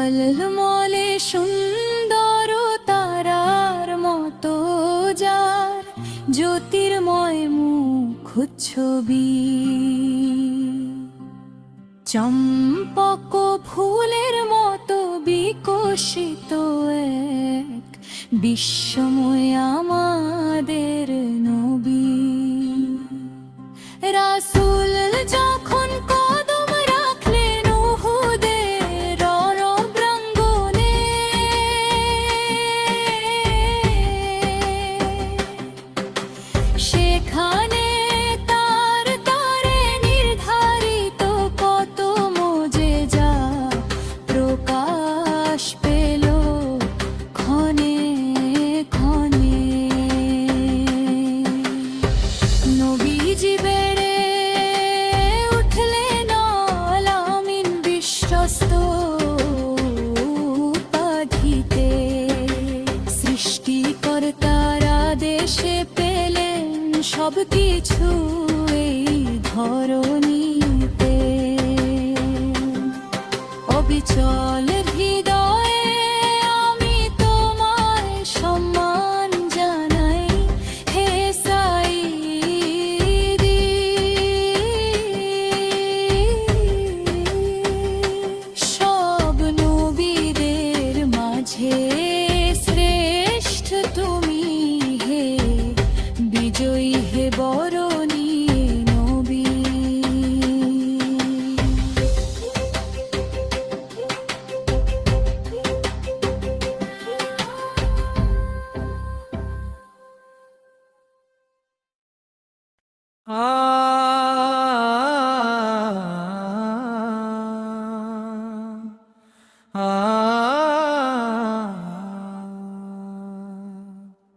ঝলমলে সুন্দর তারার মতো যার জ্যোতির্ময় মুখ ছবি, চম্পক ফুলের মতো বিকশিত এক বিশ্বময় আমাদের নবী। রাসূল যখন কদম রাখলেন উহুদের রণপ্রাঙ্গণে, সেখানে তার তরে নির্ধারিত কত মুজিজা প্রকাশ পেল ক্ষণে ক্ষণে। নবীজি বেড়ে উঠলেন আল আমিন বিশ্বস্ত উপাধিতে, সৃষ্টিকর্তার আদেশে পেলেন সবকিছু এই ধরণীতে। অবিচল হৃদয়ে আমি তোমায় সম্মান জানাই, হে সাইয়্যিদি। সব নবীদের মাঝে শ্রেষ্ঠ তুমি, হে বিজয়ী, হে বরণী নবী।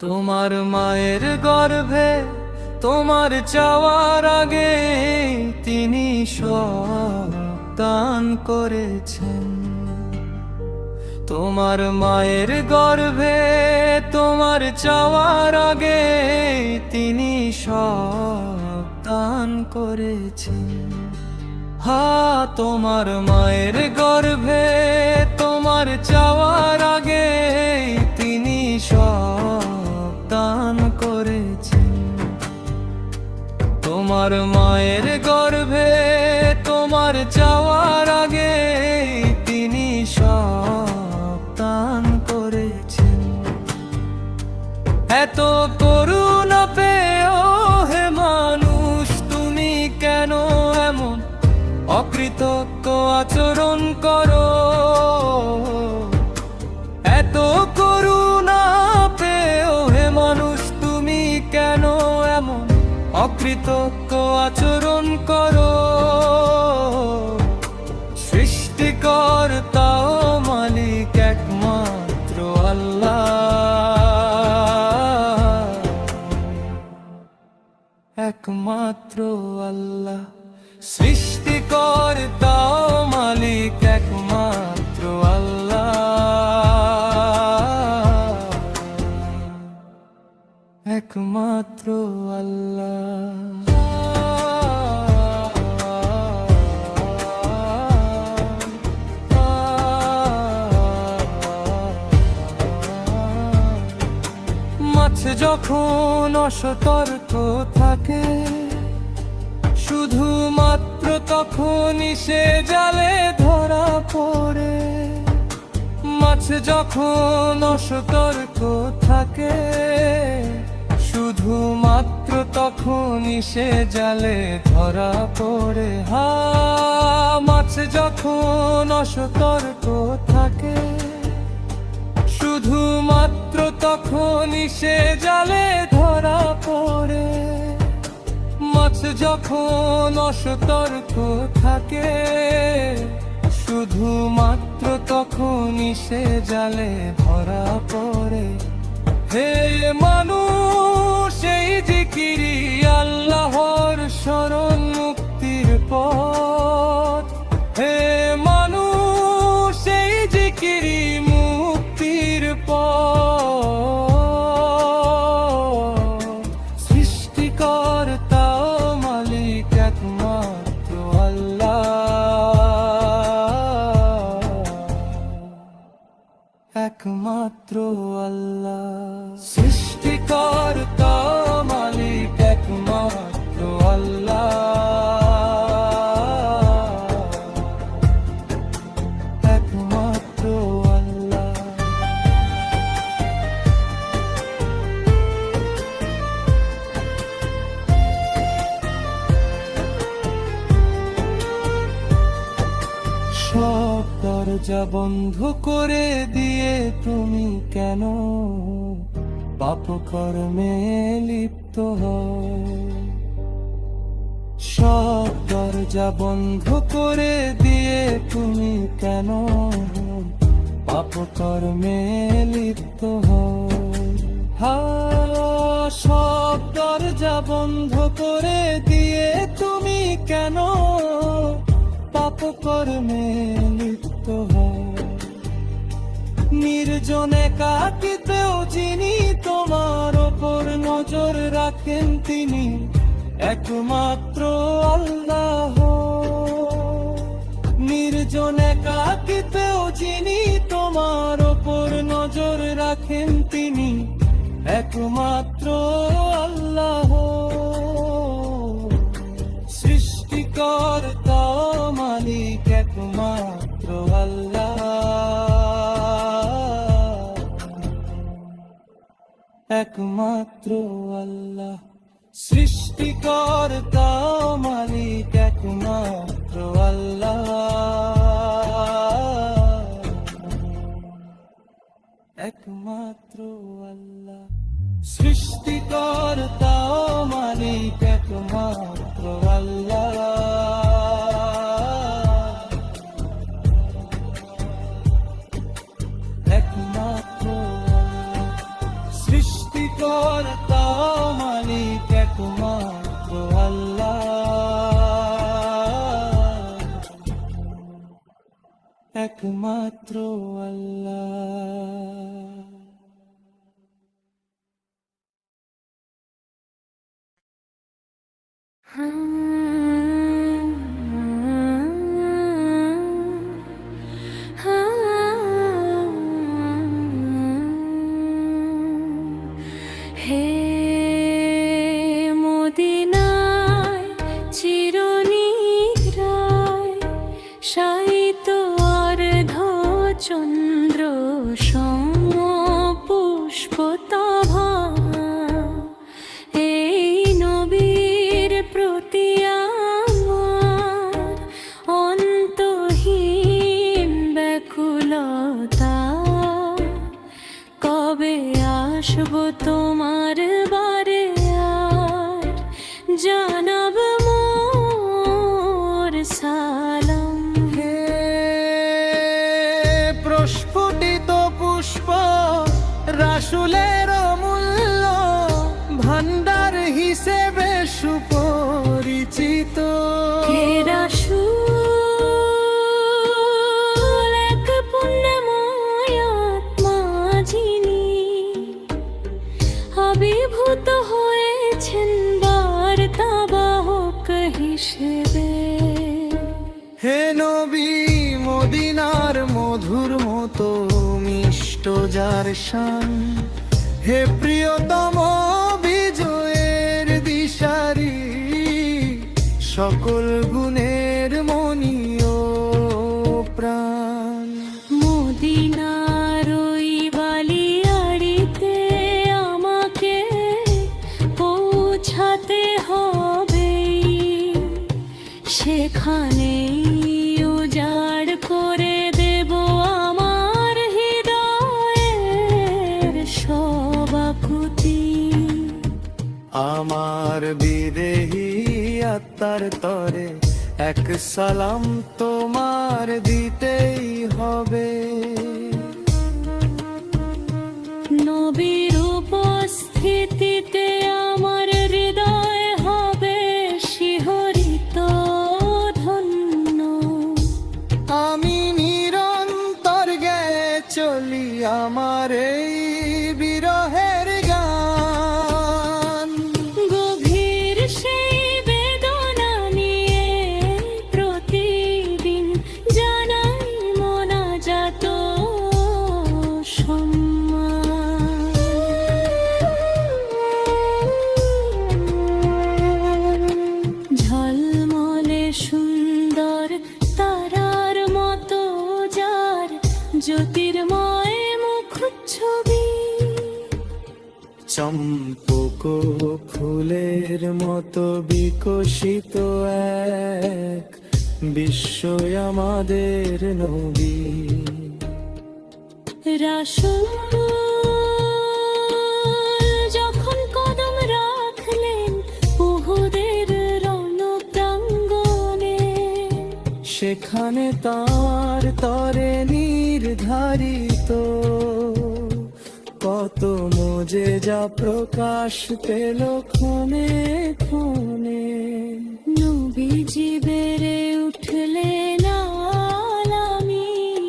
তোমার মায়ের গর্ভে তোমার চাওয়ার আগে তিনি সব দান করেছেন। তোমার মায়ের গর্ভে তোমার চাওয়ার আগে তিনি সব দান করেছেন। তোমার মায়ের গর্ভে তোমার চাওয়ার আগে তিনি সব দান করেছেন। তোমার মায়ের গর্ভে তোমার চাওয়ার আগে তিনি সব দান করেছেন। এত করুণা পেয়েও হে মানুষ তুমি কেন এমন অকৃতজ্ঞ আচরণ করো? এত করুণা পেয়েও হে মানুষ তুমি কেন এমন অকৃতজ্ঞ আচরণ করো? সৃষ্টিকর্তা ও মালিক একমাত্র আল্লাহ, একমাত্র আল্লাহ। সৃষ্টিকর্তা ও মালিক একমাত্র আল্লাহ, একমাত্র আল্লাহ। মাছ যখন অসতর্ক থাকে শুধুমাত্র তখনই সে জালে ধরা পড়ে। মাছ যখন অসতর্ক থাকে শুধুমাত্র তখনই সে জালে ধরা পড়ে। মাছ যখন অসতর্ক থাকে শুধুমাত্র তখনই সে জালে ধরা পড়ে। মাছ যখন অসতর্ক থাকে শুধুমাত্র তখনই সে জালে ধরা পড়ে। হে মানুষ এই জিকিরি আল্লাহর শরণ মুক্তির পথ। হে মানুষ এই জিকিরি মুক্তির পথ। সৃষ্টিকর্তা ও মালিক একমাত্র আল্লাহ, দরজা বন্ধ করে দিয়ে তুমি কেন পাপ কর্মে লিপ্ত হও? সব দরজা বন্ধ করে দিয়ে তুমি কেন পাপ কর্মে লিপ্ত হও? সব দরজা বন্ধ করে দিয়ে তুমি কেন পাপ কর্মে লিপ্ত হও? নির্জনে কাটিতেও যিনি তোমার ওপর নজর রাখেন তিনি একমাত্র আল্লাহ। নির্জনে কাটিতেও যিনি তোমার ওপর নজর রাখেন তিনি একমাত্র আল্লাহ। সৃষ্টিকর্তা মালিক একমাত্র আল্লাহ, একমাত্র আল্লাহ। সৃষ্টিকর্তা মালিক একমাত্র আল্লাহ, একমাত্র আল্লাহ। সৃষ্টিকর্তা মালিক একমাত্র আল্লাহ, একমাত্র আল্লাহ। সৃষ্টিকর্তা মালিক একমাত্র আল্লাহ, একমাত্র আল্লাহ। হে মদিনায় চিরনিদ্রায় শায়িত অর্ধ চন্দ্র সম পুষ্পতভা, এই নবীর প্রতি আমার অন্তহীন ব্যাকুলতা। কবে আসবো তোমার বারে আর জানাব মোর সালাম? হে প্রস্ফুটিত পুষ্প রাসূলের অমূল্য ভান্ডার হিসেবে সুপরিচিত। হে রাসূল এক পুণ্যময় আত্মা যিনি আবির্ভূত হয়েছেন বার্তাবাহক হিসেবে। হে নবী মদিনার মধুর মতো মিষ্ট যার শান, হে প্রিয়তম বিজয়ের দিশারি সকল গুণের মনি ও প্রাণ। মদিনার ওই বালিয়াড়িতে আমাকে পৌঁছাতে হবে, সেখানেই উজাড় করে দেব আমার হৃদয়ের সব আকুতি। আমার বিদেহী আত্মার তরে এক সালাম তোমার দিতেই হবে। নবীর উপস্থিতিতে আমার হৃদয় হবে শিহরিত ধন্য। আমি নিরন্তর গেয়ে চলি আমার এই বিরহের গান। গভীর সেই বেদনা নিয়ে প্রতিদিন জানাই মোনাজাত সম্মান। ঝলমলে সুন্দর তারার মতো যার জ্যোতির্ময় মুখচ্ছবি, চম্পক ফুলের মতো বিকশিত এক বিশ্বই আমাদের নবী। রাসূল যখন কদম রাখলেন উহুদের রণপ্রাঙ্গণে, সেখানে তার তরে নির্ধারিত কত মোজেজা প্রকাশ পেল ক্ষণে ক্ষণে। নবীজি বেড়ে উঠলেন আলামিন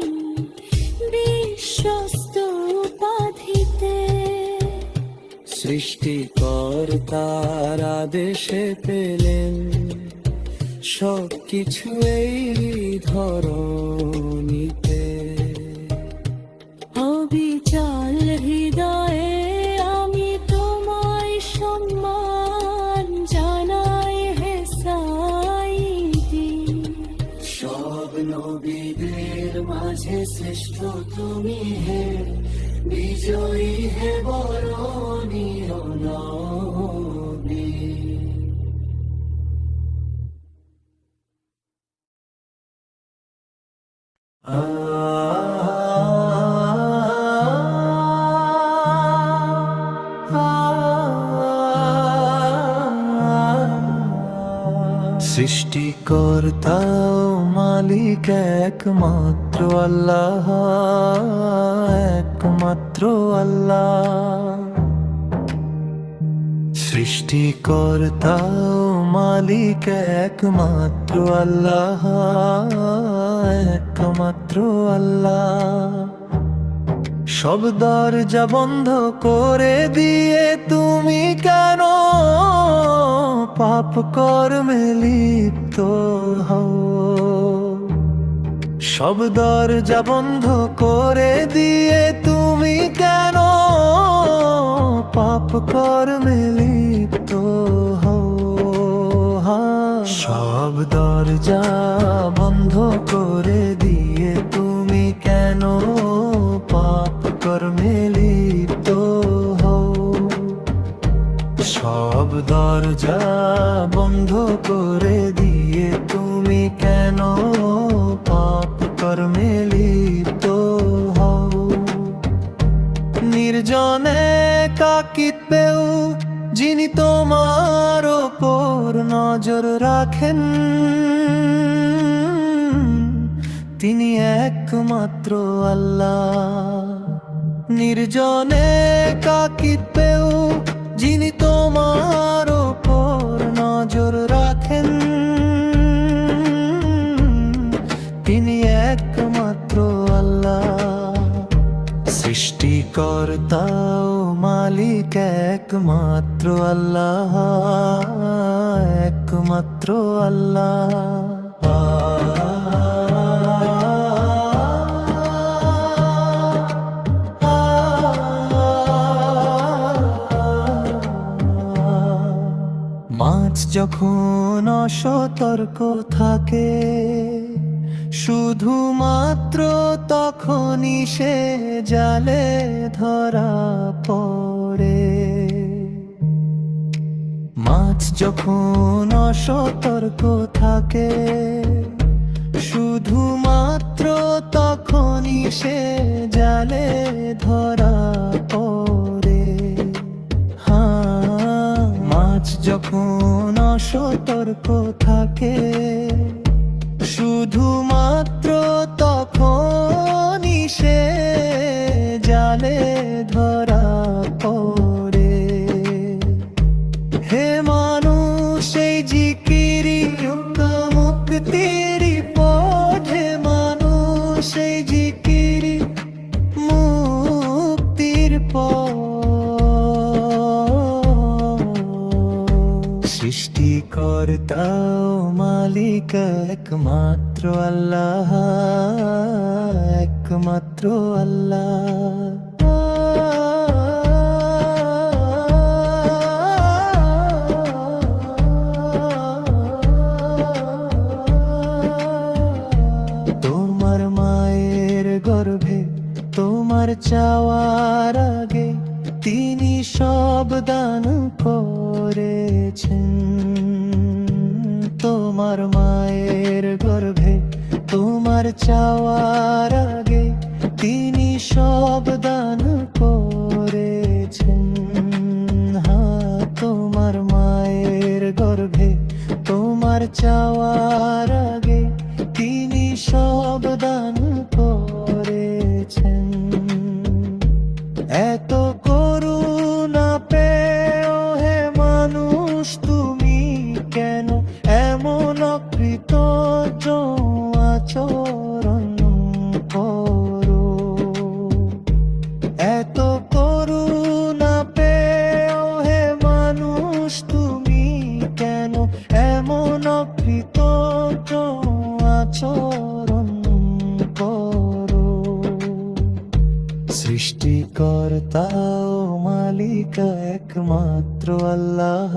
বিশ্বস্ত উপাধিতে। সৃষ্টিকর্তার আদেশে পেলেন সবকিছু এই ধরণীতে। অবিচল হৃদয়ে আমি তোমায় সম্মান জানাই হে সাইয়্যিদি। সব নবীদের মাঝে শ্রেষ্ঠ তুমি হে, বিজয়ী হে বরণীয় নবী। সৃষ্টিকর্তা ও মালিক একমাত্র আল্লাহ, একমাত্র আল্লাহ। সৃষ্টিকর্তা ও মালিক একমাত্র আল্লাহ, একমাত্র আল্লাহ। সব দরজা বন্ধ করে দিয়ে তুমি কেন পাপ কর্মে লিপ্ত হও? সব দরজা বন্ধ করে দিয়ে তুমি কেন পাপ কর্মে লিপ্ত হও? সব দরজা বন্ধ করে দিয়ে তুমি কেন পাপ কর্মে লিপ্ত হও? সব দরজা বন্ধ করে দিয়ে তুমি কেন পাপ কর্মে লিপ্ত হও? নির্জনে কাকিতেও যিনি তোমার ওপর নজর রাখেন, তিনি একমাত্র আল্লাহ। নির্জনে কাকিতেও যিনি তোমার ওপর নজর রাখেন, তিনি একমাত্র আল্লাহ। সৃষ্টিকর্তা ও মালিক একমাত্র আল্লাহ, একমাত্র আল্লাহ। মাছ যখন অসতর্ক থাকে শুধুমাত্র তখনই সে জালে ধরা পড়ে। মাছ যখন অসতর্ক থাকে শুধুমাত্র তখনই সে জালে ধরা পড়ে। মাছ যখন অসতর্ক থাকে শুধুমাত্র তখনই সে জালে ধরা পড়ে। হে মানুষ এই জিকিরি মুক্তির পথ, হে মানুষ এই জিকিরি মুক্তির পথ। সৃষ্টিকর্তা ও মালিক একমাত্র আল্লাহ, একমাত্র আল্লাহ। তোমার মায়ের গর্ভে তোমার চাওয়ার আগে তিনি সব দান করেছেন, তোমার মায়ের গর্ভে তোমার চাওয়ার আগে তিনি সব দান করেছেন। হ্যাঁ, তোমার মায়ের গর্ভে তোমার চাওয়ার আগে তিনি সব দান করেছেন। এত করুণা পেও হে মানুষ তুমি কেন এমন অকৃতজ্ঞ আচরণ করো। এত করুণা পেও হে মানুষ তুমি কেন এমন অকৃতজ্ঞ আচরণ করো। সৃষ্টিকর্তা ও মালিকা একমাত্র আল্লাহ,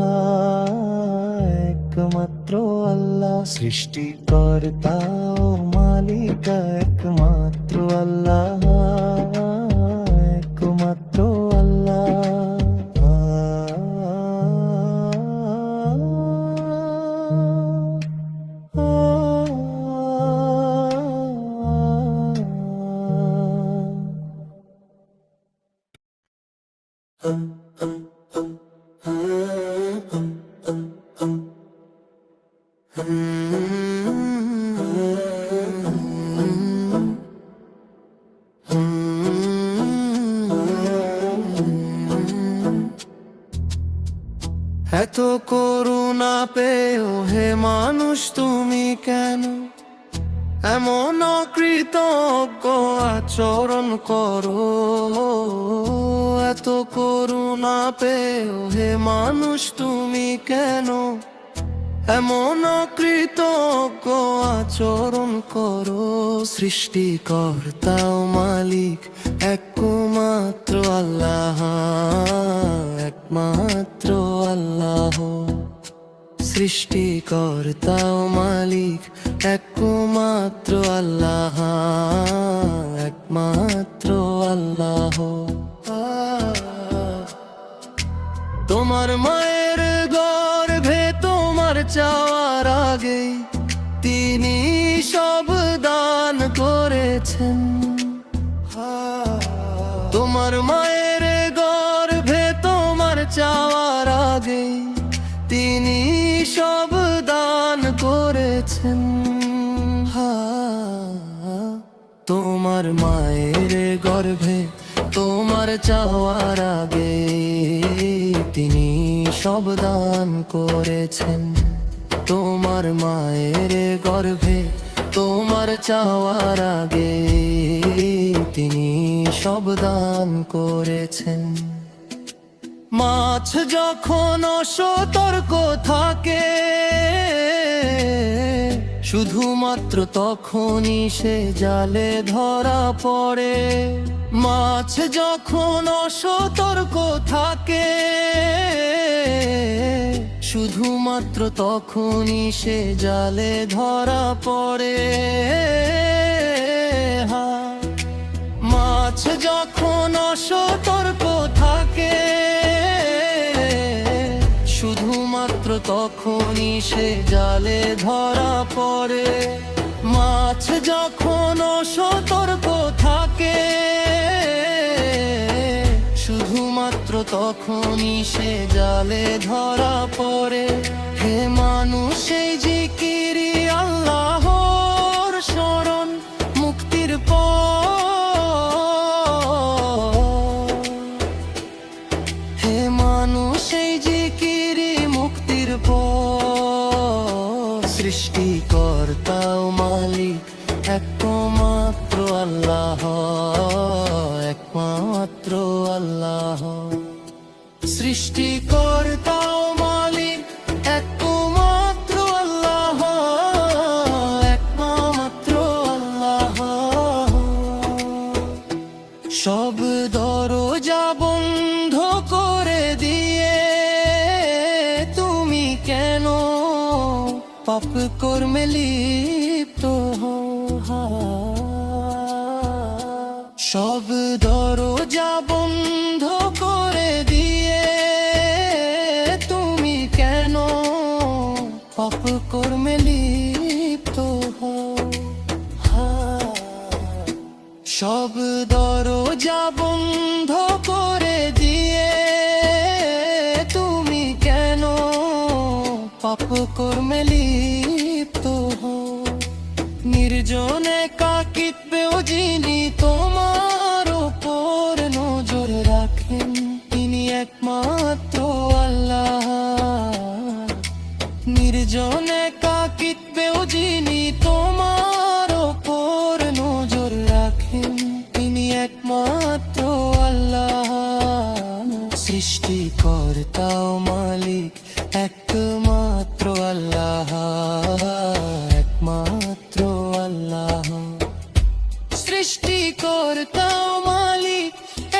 একমাত্র আল্লাহ। সৃষ্টিকর্তা ও মালিকা একমাত্র আল্লাহ, একমাত্র আল্লাহ। এত করুণা পেও হে মানুষ তুমি কেন এমন অকৃতজ্ঞ আচরণ করো। এত করুণা পেও হে মানুষ তুমি কেন এমন অকৃতজ্ঞ আচরণ করো। সৃষ্টিকর্তা ও মালিক একমাত্র আল্লাহ, একমাত্র আল্লাহ। সৃষ্টিকর্তা ও মালিক একমাত্র আল্লাহ, একমাত্র আল্লাহ। তোমার মায়ের গর্ভে তোমার চাওয়ার আগে তিনি সব দান করেছেন। তোমার মায়ের গর্ভে তোমার চাওয়ার আগে তিনি সব দান করেছেন। তোমার মায়ের গর্ভে তোমার চাওয়ার আগে তিনি সব দান করেছেন। তোমার মায়ের গর্ভে তোমার চাওয়ার আগে তিনি সব দান করেছেন। মাছ যখন অসতর্ক থাকে শুধুমাত্র তখনই সে জালে ধরা পড়ে। মাছ যখন অসতর্ক থাকে শুধুমাত্র তখনই সে জালে ধরা পড়ে। মাছ যখন অসতর্ক থাকে শুধুমাত্র তখনই সে জালে ধরা পড়ে। মাছ যখন অসতর্ক থাকে শুধুমাত্র তখনই সে জালে ধরা পড়ে। হে মানুষ এই জিকিরি আল্লাহর শরণ মুক্তির পথ। হে মানুষ এই জিকিরি মুক্তির পথ। সৃষ্টিকর্তা ও মালিক একমাত্র আল্লাহ, একমাত্র আল্লাহ। সৃষ্টিকর্তা ও মালিক একমাত্র আল্লাহ, একমাত্র আল্লাহ। সব দরজা বন্ধ করে দিয়ে তুমি কেন পাপ কর্মে লিপ্ত হও। সব দরজা বন্ধ করে দিয়ে তুমি কেন পাপ কর্মে লিপ্ত হও। সব দরজা বন্ধ করে দিয়ে তুমি কেন পাপ কর্মে লিপ্ত হও। নির্জনে কাকিতবেও যিনি তোমার ওপর নজর রাখেন, তিনি একমাত্র আল্লাহ। নির্জনে কাকিতবেও যিনি তোমার ওপর নজর রাখেন, তিনি একমাত্র আল্লাহ। সৃষ্টিকর্তা ও মালিক একমাত্র আল্লাহ, একমাত্র আল্লাহ। সৃষ্টিকর্তা ও মালিক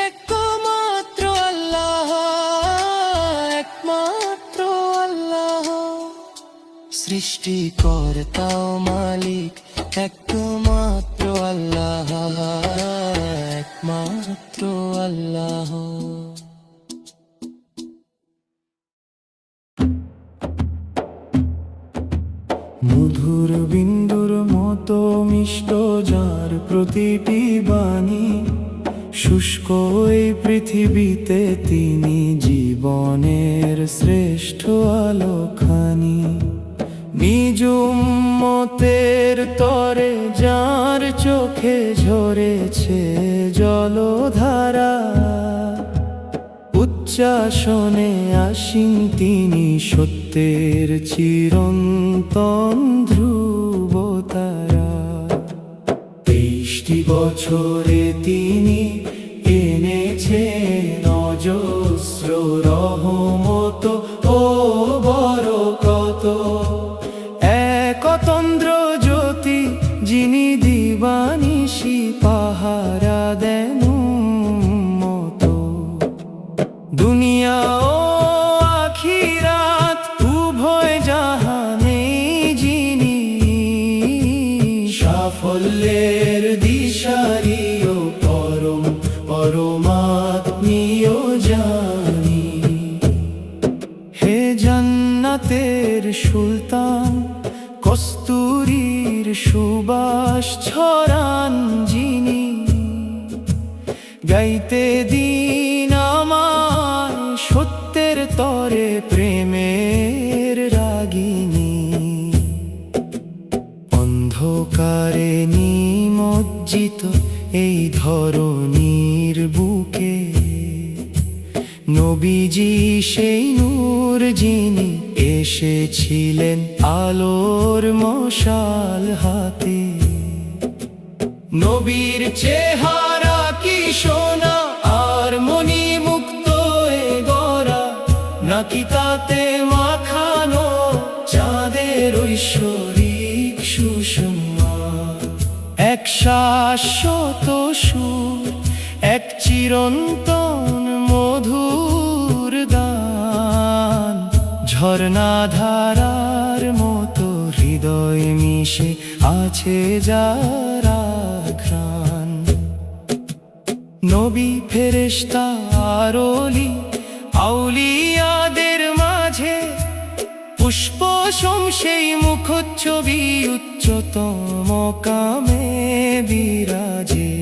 একমাত্র আল্লাহ, একমাত্র আল্লাহ। সৃষ্টিকর্তা ও মালিক একমাত্র আল্লাহ, একমাত্র আল্লাহ। মধুর বিন্দুর মতো মিষ্ট যার প্রতিটি বাণী, শুষ্ক এই পৃথিবীতে তিনি জীবনের শ্রেষ্ঠ আলোখানি। নিজ উম্মতের তরে যার চোখে ঝরেছে জলধারা, উচ্চাসনে আসীন তিনি সত্যের চিরন্তন ধ্রুবতারা। 23টি বছরে তিনি এনেছেন অজস্র রহমত ও বরকত। একতন্দ্র জ্যোতি যিনি দিবানিশি পাহারা দেন মতো। দুনিয়া ও আখিরাত উভয় জাহানে যিনি সাফল্যের দিশারি ও পরমাত্মীয় জানি। হে জান্নাতের সুলতান, কস্তুরীর সুবাস ছড়ান যিনি, গাইতে দিন আমায় সত্যের তরে প্রেমের রাগিনী। অন্ধকারে নিমজ্জিত এই ধরনীর বুকে নবীজি সেই নূর যিনি এসেছিলেন আলোর মশাল হাতে। নবীর চেহারা কি সোনা আর মণি মুক্ত এ গড়া, নাকি তাতে মাখানো চাঁদের ঐশ্বরিক সুষমা। এক শাশ্বত সুর, এক চিরন্তন মধুর গান, ঝর্ণা ধারার মতো হৃদয় মিশে আছে যারা ঘ্রাণ। নবী ফেরেশতা আর ওলি আউলিয়াদের মাঝে পুষ্প সেই মুখচ্ছবি উচ্চতম কামে বিরাজে।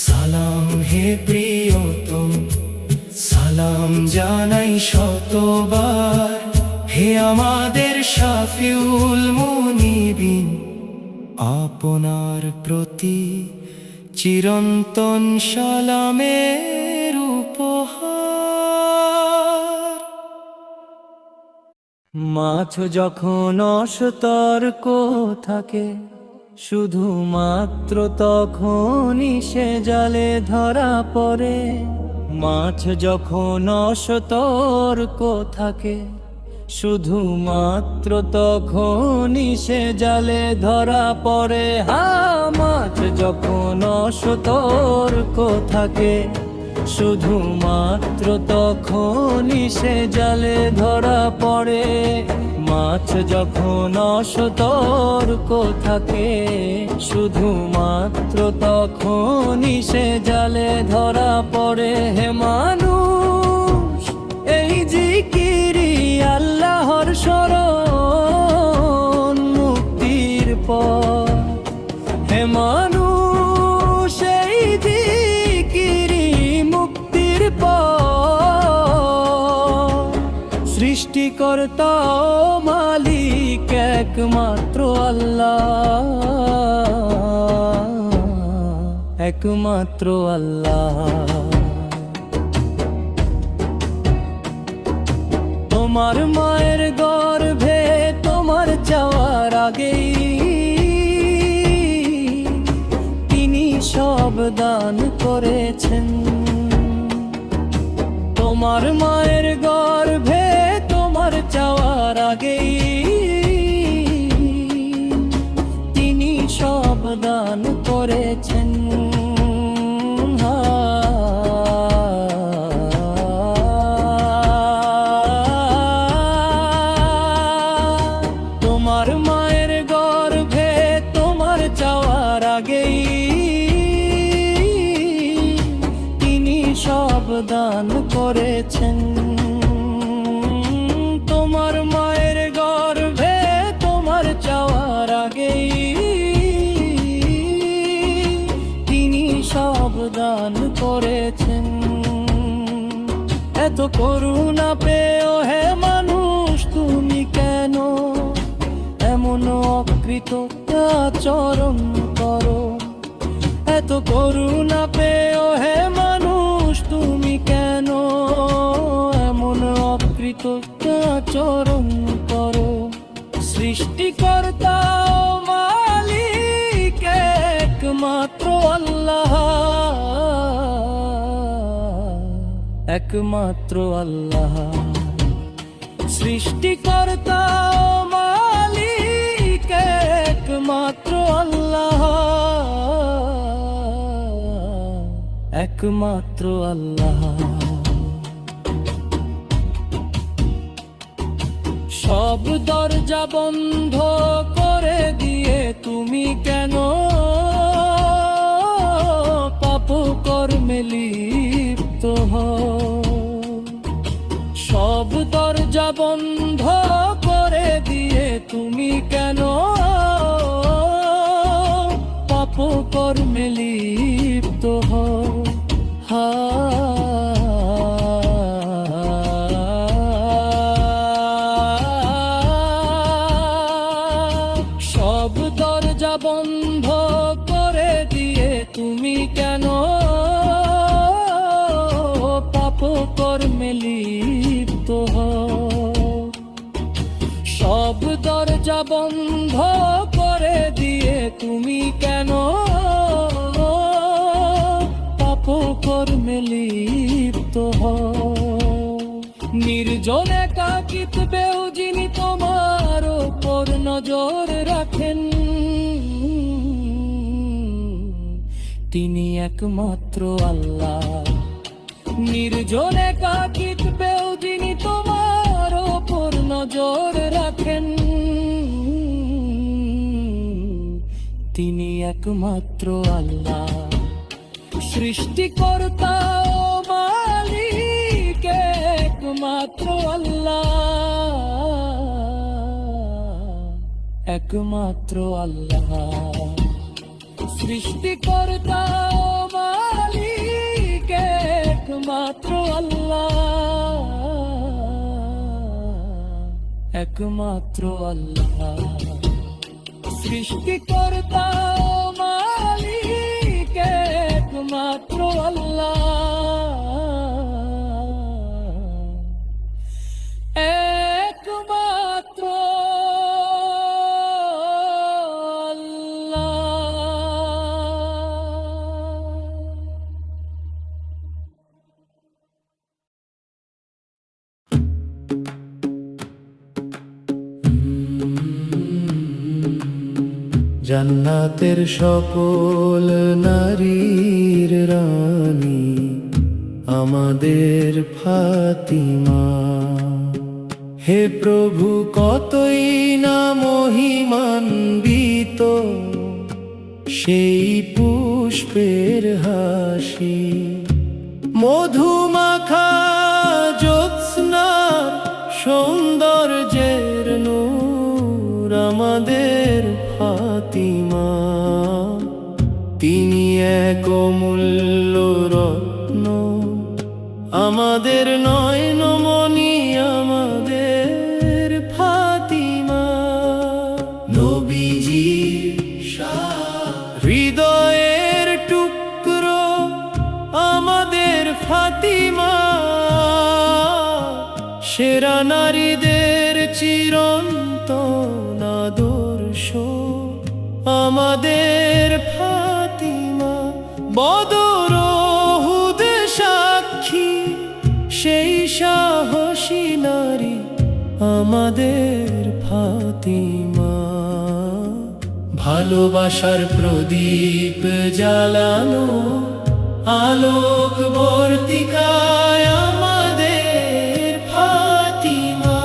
সালাম হে প্রিয়তম, সালাম জানাই শতবার, হে আমাদের শাফিউল মুনিবিন। আপনার প্রতি চিরন্তন সালামের উপহার। মাছ যখন অসতর্ক থাকে, শুধুমাত্র তখনই সে জালে ধরা পড়ে। মাছ যখন অসতর্ক থাকে, শুধুমাত্র তখনই সে জালে ধরা পড়ে। মাছ যখন অসতর্ক থাকে, শুধুমাত্র তখনই সে জালে ধরা পড়ে। মাছ যখন অসতর্ক থাকে, শুধুমাত্র তখনই সে জালে ধরা পড়ে। হে মানুষ, এই জিকিরি আল্লাহর শরণ সৃষ্টিকর্তা ও মালিক একমাত্র আল্লাহ, একমাত্র আল্লাহ। তোমার মায়ের গর্ভে তোমার যাওয়ার আগেই তিনি সব দান করেছেন। তোমার মায়ের গর্ভে তোমার যাওয়ার আগেই তিনি সব দান করেছেন। তোমার মায়ের গর্ভে তোমার যাওয়ার আগেই তিনি সব দান করেছেন। তোমার মায়ের গর্ভে তোমার যাওয়ার আগেই তিনি সব দান করেছেন। এত করুণা পেও হে মানুষ তুমি কেন এমন অকৃত আচরণ করো? এত করুণা পেও হে মানুষ তুমি কেন এমন অকৃত আচরণ করো? সৃষ্টিকর্তা ও মালিক একমাত্র আল্লাহ, একমাত্র আল্লাহ। সৃষ্টিকর্তা ও মালিক একমাত্র আল্লাহ, একমাত্র আল্লাহ। সব দরজা বন্ধ করে দিয়ে তুমি কেন পাপ কর্মে লিপ্ত হও? সব দরজা বন্ধ করে দিয়ে তুমি কেন পাপ কর্মে লিপ্ত হও? সব দরজা বন্ধ করে দিয়ে তুমি কেন পাপ কর্মে লিপ্ত হও? সব দরজা বন্ধ করে দিয়ে তুমি কেন পাপ কর্মে লিপ্ত হও? নির্জন একাকিত্বেও যিনি তোমার উপর নজর রাখেন তিনি একমাত্র আল্লাহ। নির্জন একাকিত্বেও যিনি তোমার উপর নজর রাখেন তিনি একমাত্র আল্লাহ। সৃষ্টিকর্তা ও মালিক একমাত্র আল্লাহ, একমাত্র আল্লাহ। সৃষ্টিকর্তা ও মালিক একমাত্র আল্লাহ, একমাত্র আল্লাহ। সৃষ্টিকর্তা ও মালিক একমাত্র আল্লাহ, একমাত্র জান্নাতের সকল নারীর রানী আমাদের ফাতিমা। হে প্রভু কতই না মহিমান্বিত সেই পুষ্পের হাসি, মধুমাখা জ্যোৎস্নার সৌন্দর্যের নূর আমাদের ফাতিমা। তিনি এক অমূল্য রত্ন আমাদের নয়নমণি, আমাদের ফাতিমা নবীজি হৃদয়ের টুকরো আমাদের ফাতিমা সেরা নারীদের চিরন্তন আদর্শ আমাদের ফাতিমা বদর উহুদ সাক্ষী সেই সাহসী নারী আমাদের ফাতিমা ভালোবাসার প্রদীপ জ্বালানো আলোক বর্তিকায় আমাদের ফাতিমা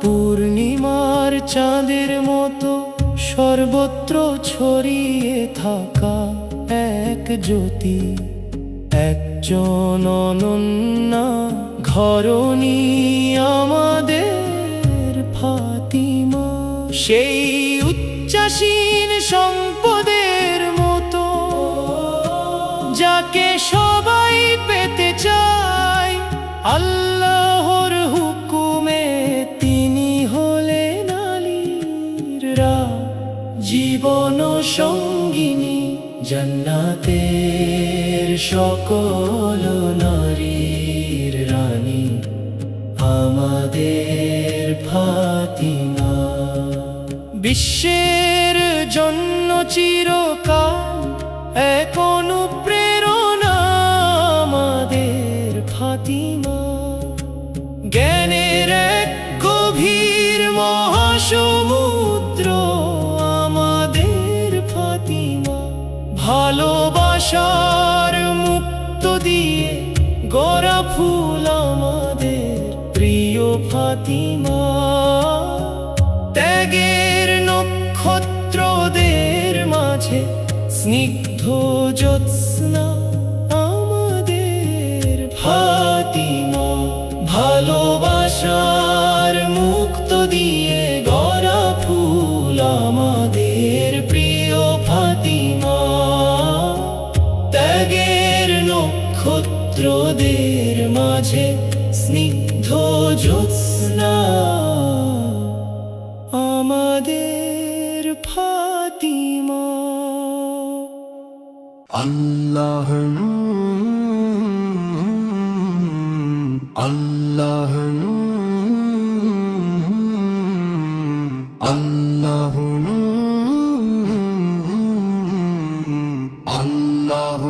পূর্ণিমার চাঁদের মতো সর্বত্র ছড়িয়ে থাকা এক জ্যোতি একজন অনন্যা ঘরণী আমাদের ফাতিমা সেই উচ্চাসীন সম্পদের মতো যাকে সবাই পেতে চায় আল্লাহর হুকুমে তিনি হলেন আলীর জীবন সঙ্গিনী জান্নাতের সকল নারীর রানী আমাদের ফাতিমা বিশ্বের জন্য চিরকাল এক অনুপ্রেরণা আমাদের ফাতিমা জ্ঞানের এক গভীর মহাসমুদ্র আমাদের ফাতিমা ভালোবাসার মুক্ত দিয়ে গড়া ফুল আমাদের প্রিয় ফাতিমা ত্যাগের নক্ষত্রদের মাঝে স্নিগ্ধ জ্যোৎস্না আমাদের ফাতিমা ভালোবাসার মুক্ত দিয়ে গড়া ফুল আমাদের প্রিয় ফাতিমা ত্যাগের নক্ষত্রদের মাঝে স্নিগ্ধ জ্যোৎস্না আমাদের ফাতিমা আল্লাহ আল্লাহ আল্লাহ আল্লাহ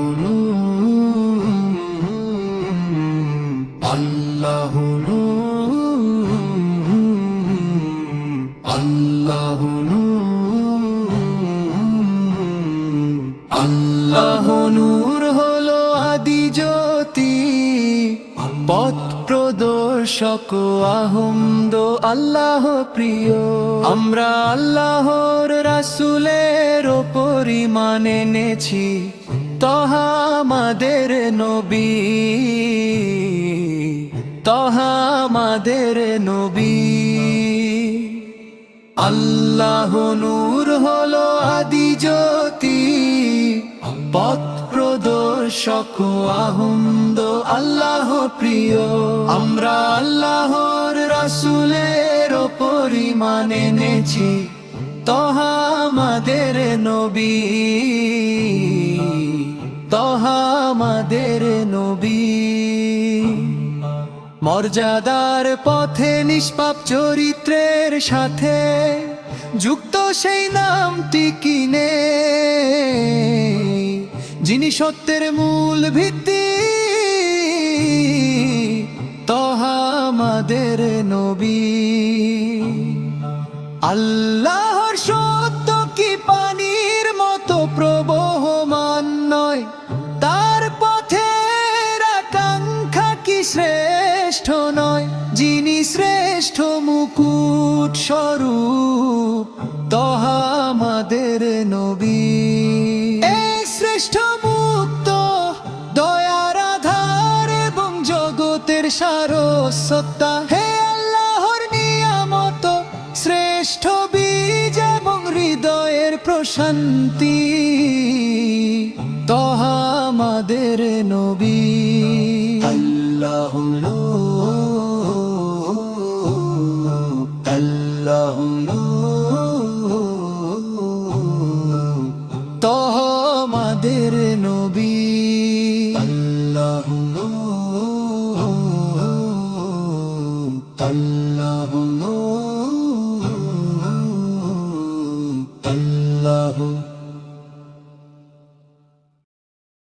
আল্লাহ আল্লাহ আল্লাহ নূর হলো আদি জ্যোতি পথ প্রদর্শক আহমদ আল্লাহ প্রিয় আমরা আল্লাহর রাসূলের পরিমাণ এনেছি তহা আমাদের নবী তহা আমাদের নবী আল্লাহ নূর হলো আদি জ্যোতি পথ প্রদর্শক আহমদ আল্লাহ প্রিয় আমরা আল্লাহর রাসূলের পরিমাণ এনেছি তহা আমাদের নবী তহা আমাদের নবী মর্যাদার পথে নিষ্পাপ চরিত্রের সাথে যুক্ত সেই নামটি কিনে যিনি সত্যের মূল ভিত্তি তহা আমাদের নবী আল্লাহর সত্য কি পানির মতো প্রবহমান নয় তার পথের আকাঙ্ক্ষা কি শ্রেষ্ঠ নয় যিনি শ্রেষ্ঠ মুকুট স্বরূপ তহা আমাদের নবী এই শ্রেষ্ঠ মুক্ত দয়ার আধার এবং জগতের সারসত্তা হে আল্লাহর নিয়ামত শ্রেষ্ঠ বীজ এবং হৃদয়ের প্রশান্তি তহা আমাদের নবী আল্লাহ আমাদের নবী আল্লাহু আল্লাহ